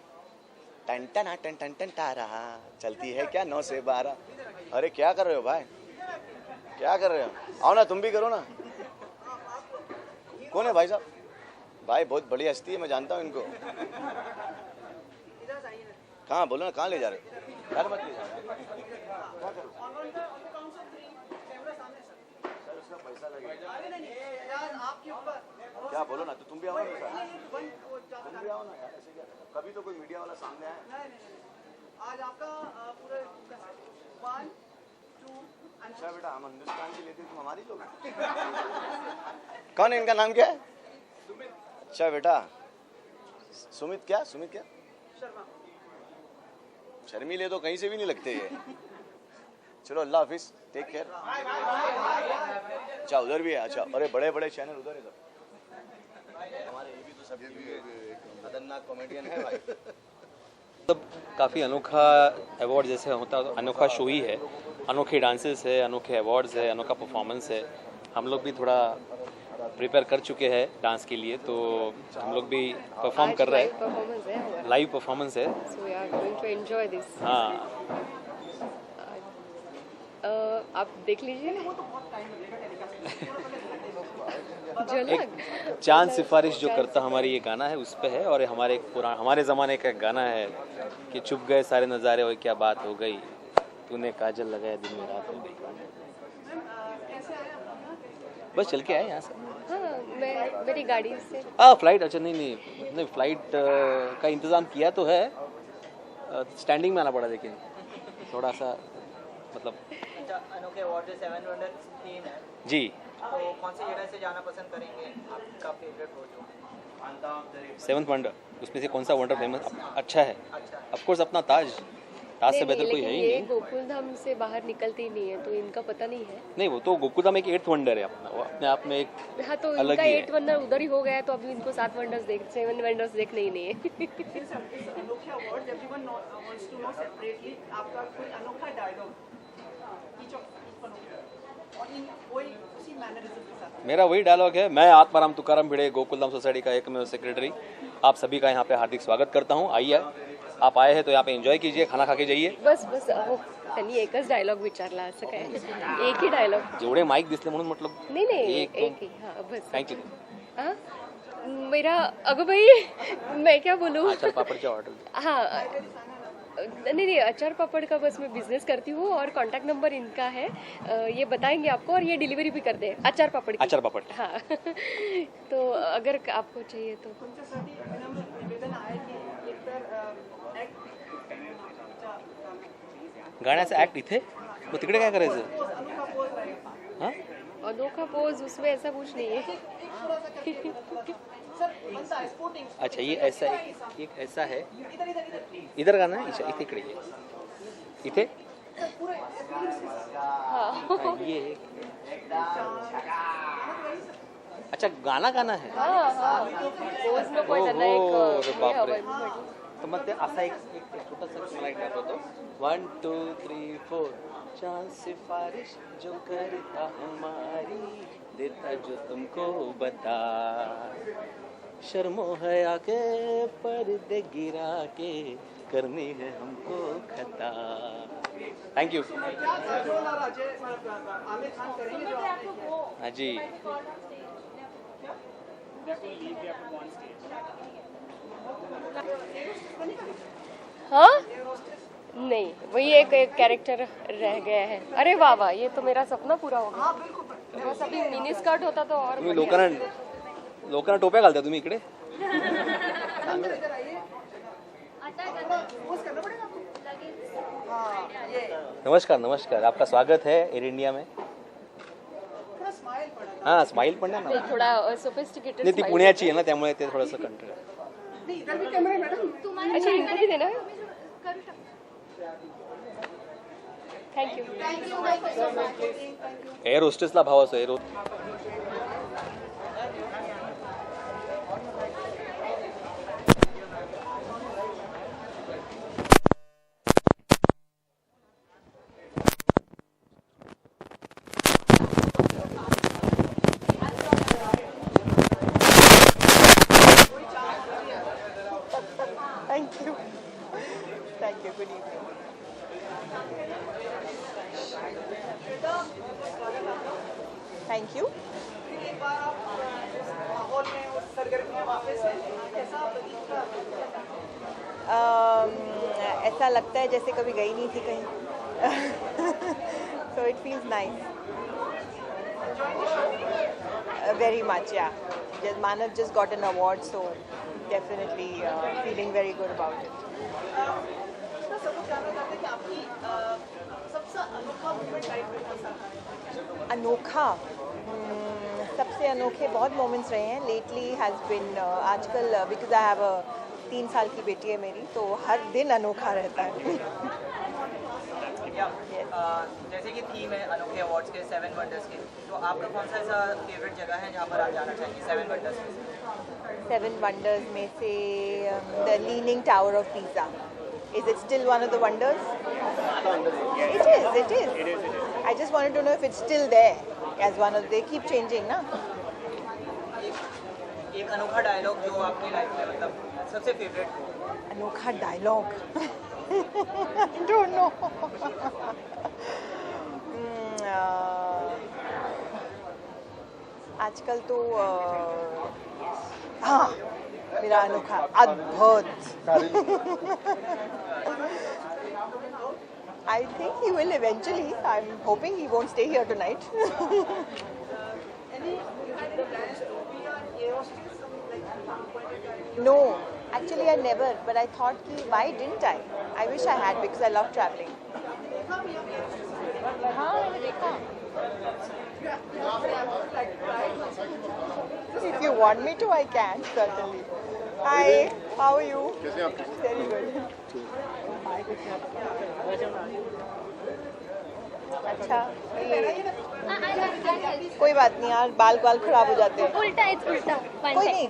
टन टन टन टन टन तारा चलती है क्या 9 से 12. अरे क्या कर रहे हो भाई, क्या कर रहे हो. आओ ना तुम भी करो ना. कौन है भाई साहब? भाई बहुत बड़ी हस्ती है, मैं जानता हूँ इनको. कहाँ बोलो ना, कहाँ ले जा रहे हो? घर मत ले जा. पैसा लगेगा क्या, बोलो ना. तो तुम भी आओ ना, तुम भी आओ ना यार. ऐसे क्या, कभी तो कोई मीडिया वाला सामने आए. आज आपका पूरे 1 2. अच्छा बेटा, हम हिंदुस्तान की लेते, तुम हमारी लोग. कौन है, इनका नाम क्या है? अच्छा बेटा, सुमित क्या, सुमित क्या शर्मीले तो कहीं से भी नहीं लगते ये. चलो अल्लाह हाफिज, टेक केयर. अच्छा उधर भी है. अच्छा, अरे बड़े बड़े चैनल उधर है सब. हमारे ये भी तो सब खतरनाक कॉमेडियन है भाई. मतलब काफ़ी अनोखा अवार्ड जैसे होता तो अनोखा शो ही है. अनोखे डांसेस है, अनोखे अवार्ड्स है, अनोखा परफॉर्मेंस है. हम लोग भी थोड़ा प्रिपेयर कर चुके हैं डांस के लिए, तो हम लोग भी परफॉर्म कर रहे हैं. लाइव परफॉर्मेंस है. So we are going to enjoy this. हाँ, आप देख लीजिए. एक चांद सिफारिश जो करता हमारी ये गाना है उस पे है, और हमारे हमारे ज़माने का गाना है कि छुप गए सारे नज़ारे और क्या बात हो गई, तूने काजल लगाया दिन में रात हो गई. बस चल के आए यहाँ से. हाँ, मैं मेरी गाड़ी से. फ्लाइट. अच्छा नहीं फ्लाइट का इंतज़ाम किया तो है, स्टैंडिंग में आना पड़ा, लेकिन थोड़ा सा मतलब. अनोखे अवार्ड 7 वंडर थीम है जी, तो कौन सी जगह से जाना पसंद करेंगे, आपका फेवरेट हो जो? 7th वंडर, उसमें से कौन सा वंडर फेमस अच्छा है? ऑफ कोर्स अपना ताज. राज से बेहतर कोई है ही ये नहीं। गोकुल धाम से बाहर निकलते ही नहीं है, तो इनका पता नहीं है। नहीं, वो तो गोकुलधाम एक 8th वंडर है अपना, वो अपने आप में एक हाँ, तो अलग इनका ही है। 8 वंडर उधर ही हो गया है, तो अभी इनको 7 वंडर्स 7 वंडर्स देखने ही नहीं है। अनोखे award everyone wants to know separately आपका कोई अनोखा डायलॉग ईच ऑफ और इन कोई उसी मैनरिज्म के साथ। मेरा वही डायलॉग है, मैं आत्माराम तुकाराम भिड़े गोकुलधाम सोसाइटी का एकमेव सेक्रेटरी आप सभी का यहाँ पे हार्दिक स्वागत करता हूँ। आइए, आप आए हैं तो यहाँ पे एंजॉय कीजिए, खाना खा के जाइए। बस त्यांनी एकच डायलॉग विचारला, असं काय एक ही डायलॉग? जेवढे माईक दिसले म्हणून म्हटलं नहीं एक ही, हाँ बस। थँक्यू। हाँ, मेरा अगं भाई मैं क्या बोलूँ? आचार पापड़च्या ऑर्डर। हाँ, नहीं अचार पापड़ का बस मैं बिजनेस करती हूँ और कांटेक्ट नंबर इनका है, ये बताएंगे आपको और ये डिलीवरी भी कर दे अचार पापड़ की। अचार पापड़। हाँ तो अगर आपको चाहिए तो गाण्याचं ऍक्ट इथे, मग तिकडे काय करायचं? हाँ? अनोखा पोज, उसमें ऐसा कुछ नहीं है। अच्छा, ये ऐसा एक ऐसा है, इधर गाना है, इथे इकडे ये इथे। हाँ, ये है। अच्छा, गाना गाना है। पोज नको आहे त्यांना, अरे एक बापरे। तर मग ते असा एक छोटासा मला एक दाखवतो। 1 2 3 4 चांद सिफारिश जो करता हमारी देता जो तुमको बता, शर्मो है आके पर्दे गिरा के करनी है हमको खता। Thank you. हाँ जी। हाँ नहीं, वही एक कैरेक्टर रह गया है। अरे वाह वाह, ये तो मेरा सपना पूरा हो गया। बस अभी मिनी स्कर्ट होता तो और तुम्ही लोकांना टोप्या घालता तुम्ही इकडे। नमस्कार नमस्कार, आपका स्वागत है एयर इंडिया में। हाँ, स्माइल पण ना, थोड़ा सोफिस्टिकेटेड। नाही ती पुण्याची आहे ना, त्यामुळे ते थोडंसं कंट्रोल। अच्छा, इनको नहीं देना? Thank you. एअर होस्टेसला भाव असतो, air Thank you. Thank you. Good evening. Thank you. ऐसा लगता है जैसे कभी गई नहीं थी कहीं। So it feels nice. Very much, yeah. Manav just got an award, so definitely feeling very good about it. अनोखा, सबसे अनोखे बहुत मोमेंट्स रहे हैं लेटली हैज़ बिन आजकल बिकॉज आई हैव 3 साल की बेटी है मेरी, तो हर दिन अनोखा रहता है। जैसे कि थीम है अनोखे अवार्ड्स के 7 वंडर्स के, तो आपका कौन सा ऐसा फेवरेट जगह है जहाँ पर आप जाना चाहेंगे 7 वंडर्स में से? 7 वंडर्स में से the leaning tower of pizza, is it still one of the wonders? It is. I just wanted to know if it's still there as one of, they keep changing ना। एक अनोखा dialogue जो आपकी life में मतलब सबसे favourite. अनोखा dialogue I don't know। आजकल तो हाँ, मेरा अनोखा अद्भुत। I think he will eventually. I'm hoping he won't stay here tonight. No, actually I never. But I thought, why didn't I? I wish I had because I love traveling. हाँ, मैंने देखा। If you want me to, I can certainly. Hi, how are you? Very good. अच्छा कोई बात नहीं यार, बाल खराब हो जाते हैं। उल्टा उल्टा कोई नहीं।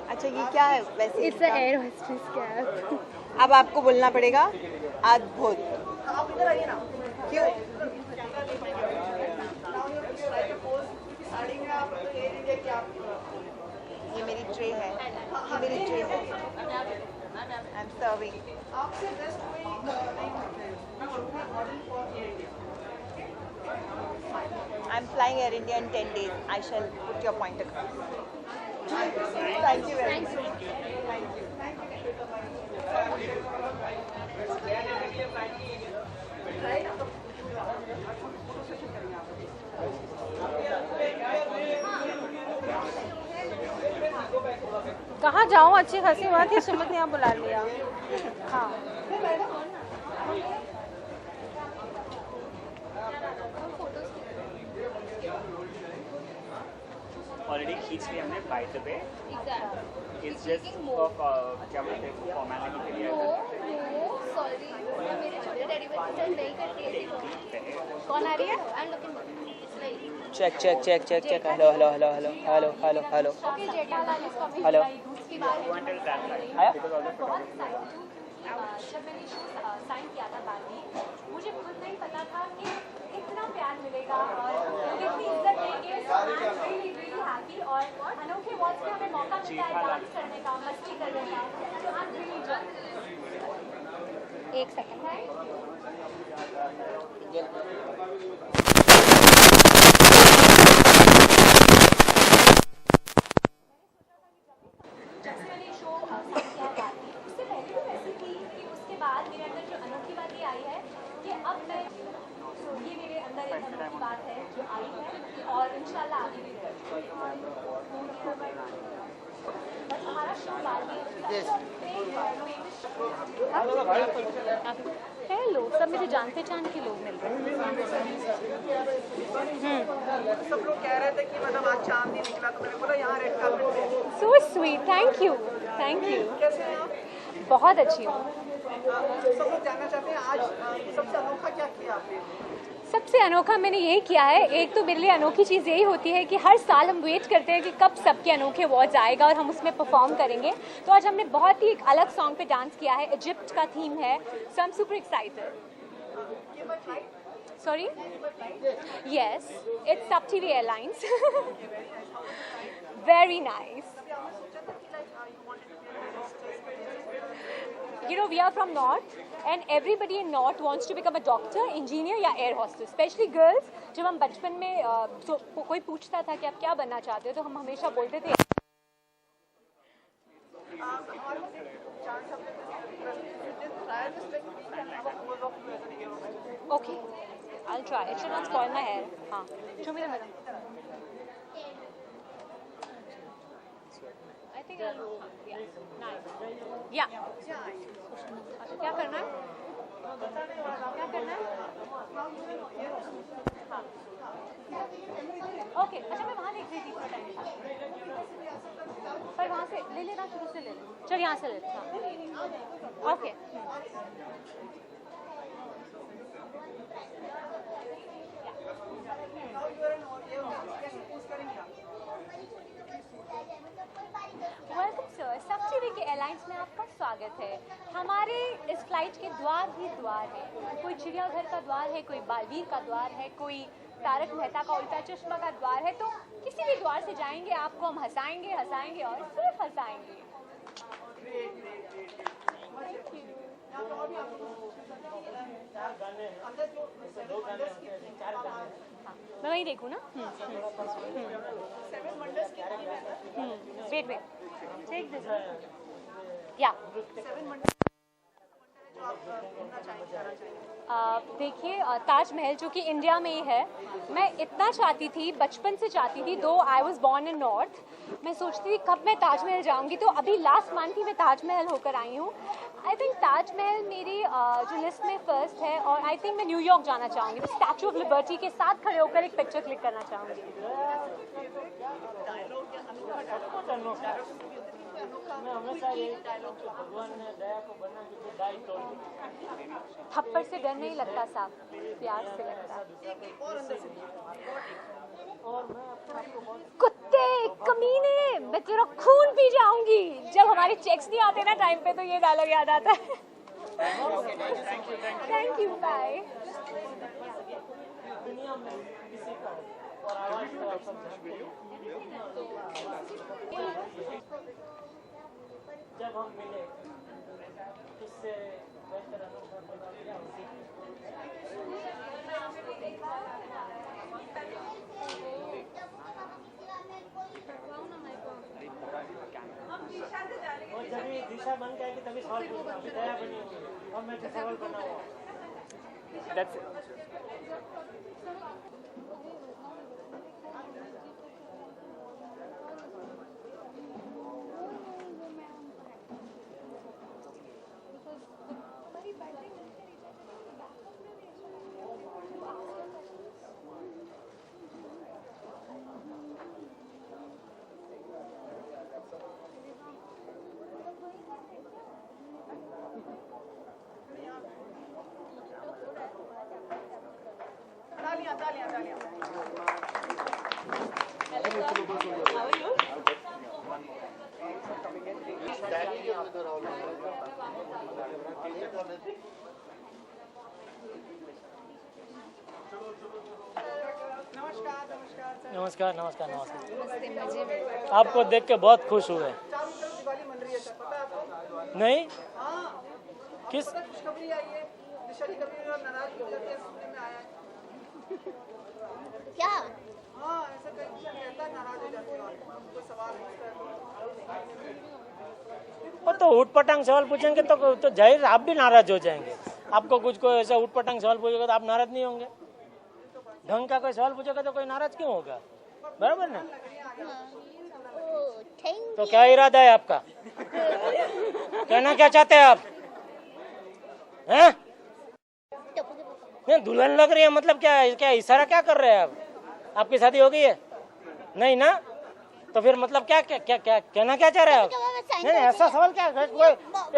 अच्छा ये क्या है वैसे? It's air hostess cap. अब आपको बोलना पड़ेगा अद्भुत। क्यों? ये मेरी ट्रे है, ये मेरी ट्रे है। I am serving. I am flying air India in 10 days. I shall put your point across. Thank you very much. Thank you. कहाँ जाऊँ? अच्छी खासी बात है, सुमित ने यहाँ बुला लिया। हाँ ऑलरेडी खींच लिया हमने by the way. It's just क्या बोलते हैं फॉर्मेलिटी के लिए। सॉरी मेरे छोटे डैडी को नहीं करती है। कौन आ रही है? I am looking check check check check check hello hello hello hello hello hello hello okay Jethalal is coming hello आया। जब मैंने शो साइन किया था बाली, मुझे खुद नहीं पता था कि इतना प्यार मिलेगा और इतनी इज्जत देंगे। I am really really happy और अनोखे वॉच में हमें मौका मिलता है डांस करने का, मस्ती करने का। तो आई एम रियली एंजॉयिंग। एक सेकंड जैसे मैंने शो साइन किया था उससे पहले भी वैसे थी कि उसके बाद मेरे अंदर जो अनोखी बात ये आई है कि अब मैं ये मेरे अंदर एक अनोखी बात है जो आई है और इंशाल्लाह आगे भी बस हमारा शो हेलो सब मेरे जान पहचान के लोग मिल रहे हैं। सब लोग कह रहे थे कि मतलब आज चांद नहीं निकला, तो मैंने बोला यहाँ रेड कार्पेट पे। So sweet, thank you thank you. कैसे हैं आप? बहुत अच्छी हूँ। सब लोग जानना चाहते हैं आज सबसे अनोखा क्या किया आपने? सबसे अनोखा मैंने यही किया है। एक तो मेरे लिए अनोखी चीज़ यही होती है कि हर साल हम वेट करते हैं कि कब सबके अनोखे अवार्ड्स आएगा और हम उसमें परफॉर्म करेंगे। तो आज हमने बहुत ही एक अलग सॉन्ग पे डांस किया है, इजिप्ट का थीम है। So I am super excited. Sorry yes it's SAB TV airlines. Very nice. You know, we are from North and everybody in North wants to become a doctor, engineer या air hostess. Especially girls, जब हम बचपन में कोई पूछता था कि आप क्या बनना चाहते हो तो हम हमेशा बोलते थे Okay, I'll try. It should not spoil my hair. हाँ, show me the mirror. I think nice. Yeah. अच्छा क्या करना है? क्या करना है? हाँ. ओके, अच्छा मैं वहाँ देख रही थी थोड़ा टाइम पर वहाँ से ले लेना, शुरू से ले ले। चल यहाँ से ले ले। ओके। वेलकम सर, सब टीवी के एयरलाइंस में आपका स्वागत है। हमारे इस फ्लाइट के द्वार ही द्वार हैं। कोई चिड़ियाघर का द्वार है, कोई बालवीर का द्वार है, कोई तारक मेहता का उल्टा चश्मा का द्वार है। तो किसी भी द्वार से जाएंगे आपको हम हंसाएंगे हंसाएंगे और सिर्फ हंसाएंगे। मैं वही देखूँ ना। वेट वेट टेक दिस या देखिए ताजमहल जो कि इंडिया में ही है, मैं इतना चाहती थी, बचपन से चाहती थी। दो I was born in north, मैं सोचती थी कब मैं ताजमहल जाऊंगी। तो अभी लास्ट मंथ ही मैं ताजमहल होकर आई हूँ। आई थिंक ताजमहल मेरी जो लिस्ट में फर्स्ट है और आई थिंक मैं न्यूयॉर्क जाना चाहूँगी। स्टैचू ऑफ लिबर्टी के साथ खड़े होकर एक पिक्चर क्लिक करना चाहूँगी। थप्पड़ से डर नहीं लगता साहब, प्यार से लगता। कुत्ते कमीने, मैं तेरा खून पी जाऊंगी। जब हमारे चेक्स नहीं आते ना टाइम पे तो ये डायलॉग याद आता है। Thank you, bye. जब हम मिले इससे बेहतर अनुभव क्या होती और जब ये दिशा बन जाएगी तभी सवाल पूछना, दया बनी होगी और मैं जो सवाल बना हुआ। That's it. नमस्कार नमस्कार नमस्कार। आपको देख के बहुत खुश हुए। नहीं किस क्या वो तो उठपटांग सवाल पूछेंगे तो जाहिर आप भी नाराज हो जाएंगे। आपको कुछ कोई ऐसा उठपटांग सवाल पूछेगा तो आप नाराज नहीं होंगे। ढंग का कोई सवाल पूछेगा तो कोई नाराज क्यों होगा, बराबर ना? तो क्या इरादा है आपका? कहना क्या चाहते हैं आप? हैं? नहीं दुल्हन लग रही है मतलब क्या इशारा क्या कर रहे हैं आप? आपकी शादी हो गई है? नहीं ना, तो फिर मतलब क्या क्या क्या क्या कहना क्या चाह रहे हैं आप? नहीं ऐसा सवाल क्या, कोई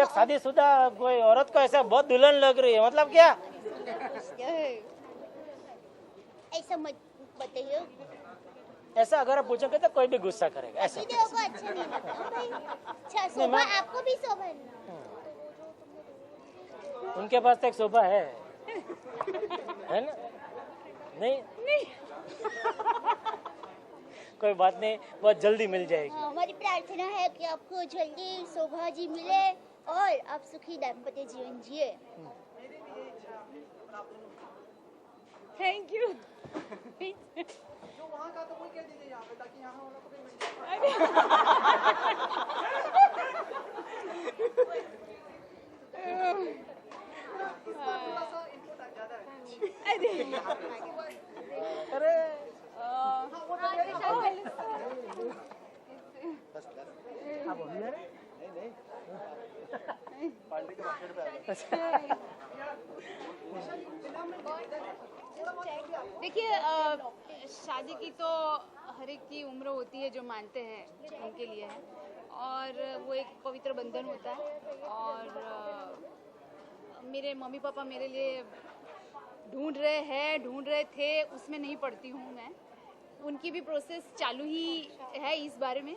एक शादीशुदा कोई औरत को ऐसा बहुत दुल्हन लग रही है मतलब क्या? ऐसा मत बताइए। ऐसा अगर आप पूछोगे तो कोई भी गुस्सा करेगा। ऐसा अच्छा नहीं लगता भाई। अच्छा शोभा आपको भी शोभा है? उनके पास तो एक शोभा है ना? नहीं कोई बात नहीं, बहुत जल्दी मिल जाएगी। हमारी प्रार्थना है कि आपको जल्दी शोभा जी मिले और आप सुखी दाम्पत्य जीवन जिए। Thank you. जो वहाँ का तो वही कह दीजिए यहाँ पे, ताकि यहाँ वालों को भी मिल जाए। थोड़ा सा इनपुट ज़्यादा है। अरे देखिए शादी की तो हर एक की उम्र होती है जो मानते हैं उनके लिए है, और वो एक पवित्र बंधन होता है। और मेरे मम्मी पापा मेरे लिए ढूंढ रहे थे, उसमें नहीं पड़ती हूँ मैं। उनकी भी प्रोसेस चालू ही है इस बारे में।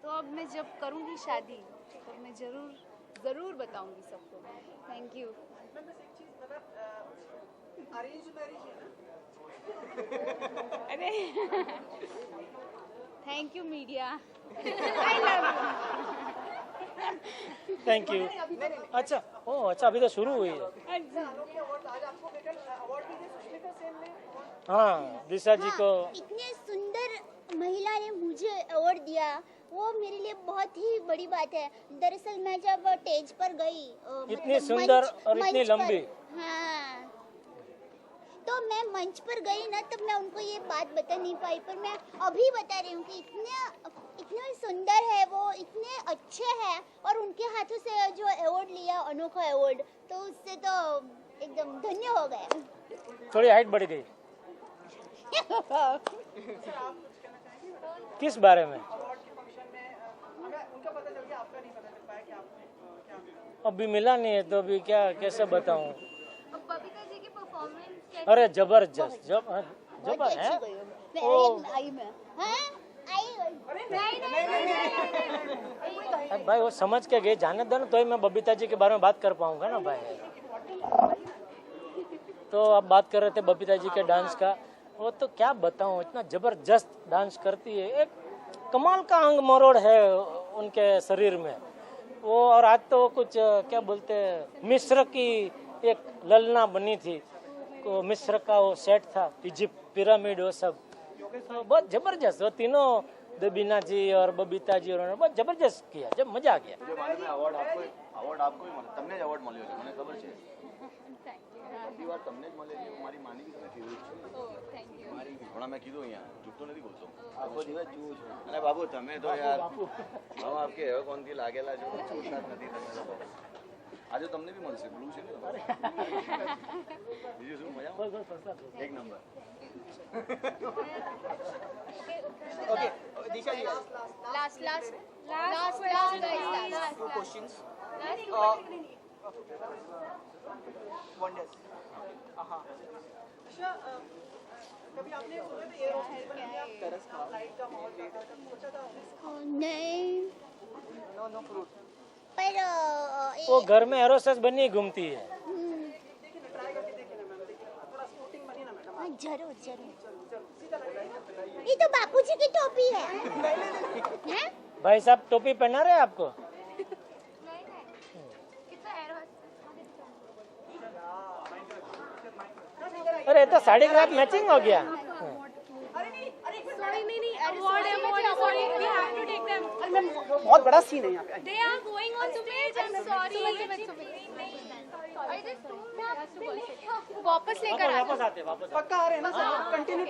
तो अब मैं जब करूँगी शादी तो मैं ज़रूर बताऊँगी सबको। Thank you. अरेंज मैरिज है ना? अरे thank you media, I love you. Thank you. अच्छा अभी तो शुरू हुई है। हाँ दिशा जी को इतने सुंदर महिला ने मुझे अवार्ड दिया, वो मेरे लिए बहुत ही बड़ी बात है। दरअसल मैं जब स्टेज पर गई इतनी सुंदर और इतनी लंबी, हाँ तो मैं मंच पर गई ना, तब मैं उनको ये बात बता नहीं पाई, पर मैं अभी बता रही हूँ कि इतने सुंदर है वो, इतने अच्छे हैं, और उनके हाथों से जो अवार्ड लिया, अनोखा अवार्ड, तो उससे तो एकदम धन्य हो गए। थोड़ी हाइट बढ़ गई। किस बारे में? उनका पता चल गया, आपका नहीं पता चल पाया कि आपने क्या मिला? अभी मिला नहीं है तो अभी क्या कैसे बताऊं। बबीता जी की परफॉर्मेंस अरे जबरदस्त जबर है भाई, वो समझ के गए, जाने दो ना, तो ही मैं बबीता जी के बारे में बात कर पाऊंगा ना भाई। तो अब बात कर रहे थे बबीता जी के डांस का, वो तो क्या बताऊं, इतना जबरदस्त डांस करती है, एक कमाल का अंग मरोड़ है उनके शरीर में वो। और आज तो कुछ क्या बोलते हैं, मिस्र की एक ललना बनी थी, को मिस्र का वो सेट था, इजिप्ट पिरामिड, वो सब तो बहुत जबरदस्त, वो तीनों दबीना जी और बबीता जी उन्होंने बहुत जबरदस्त किया, जब मजा आ गया। मुझे मालूम है अवॉर्ड आपको ही મળે, તમને જ અવોર્ડ મળ્યો છે, મને ખબર છે। પહેલી વાર તમને જ મળે છે, મારી માની બી નથી રહી મારી હમણાં મેં કીધું અહીંયા જૂઠું નથી બોલતો, આખો દિવસ જુઓ છો। અને બાબુ તમે તો યાર હવે આપકે હવે કોણથી લાગેલા છો, છોડતા જ નથી તમે લોકો। આજે તમને બી મળશે, બ્લુ છે ને બીજું શું મજા? એક number. Okay, Disha ji, Last two questions. Wonders. Disha, कभी आपने सोचा था एयर होस्टेस बनने का तरस था, फ्लाइट का माहौल था, सोचा था आपने? नहीं, नो फ्रूट। पर वो घर में एरोसेस बनी घूमती है। ट्राई करके देखे ना मैम, देखिए थोड़ा स्पोर्टिंग बनी ना मैडम। जरूर ये तो बापूजी की टोपी है। हैं? भाई साहब टोपी पहना रहे हैं आपको? अरे तो साड़ी के साथ मैचिंग हो गया। बहुत बड़ा सीन है यहाँ पे। They are going on stage. I'm sorry. वापस लेकर वापस आते पक्का आ रहे हैं ना सर, कंटिन्यू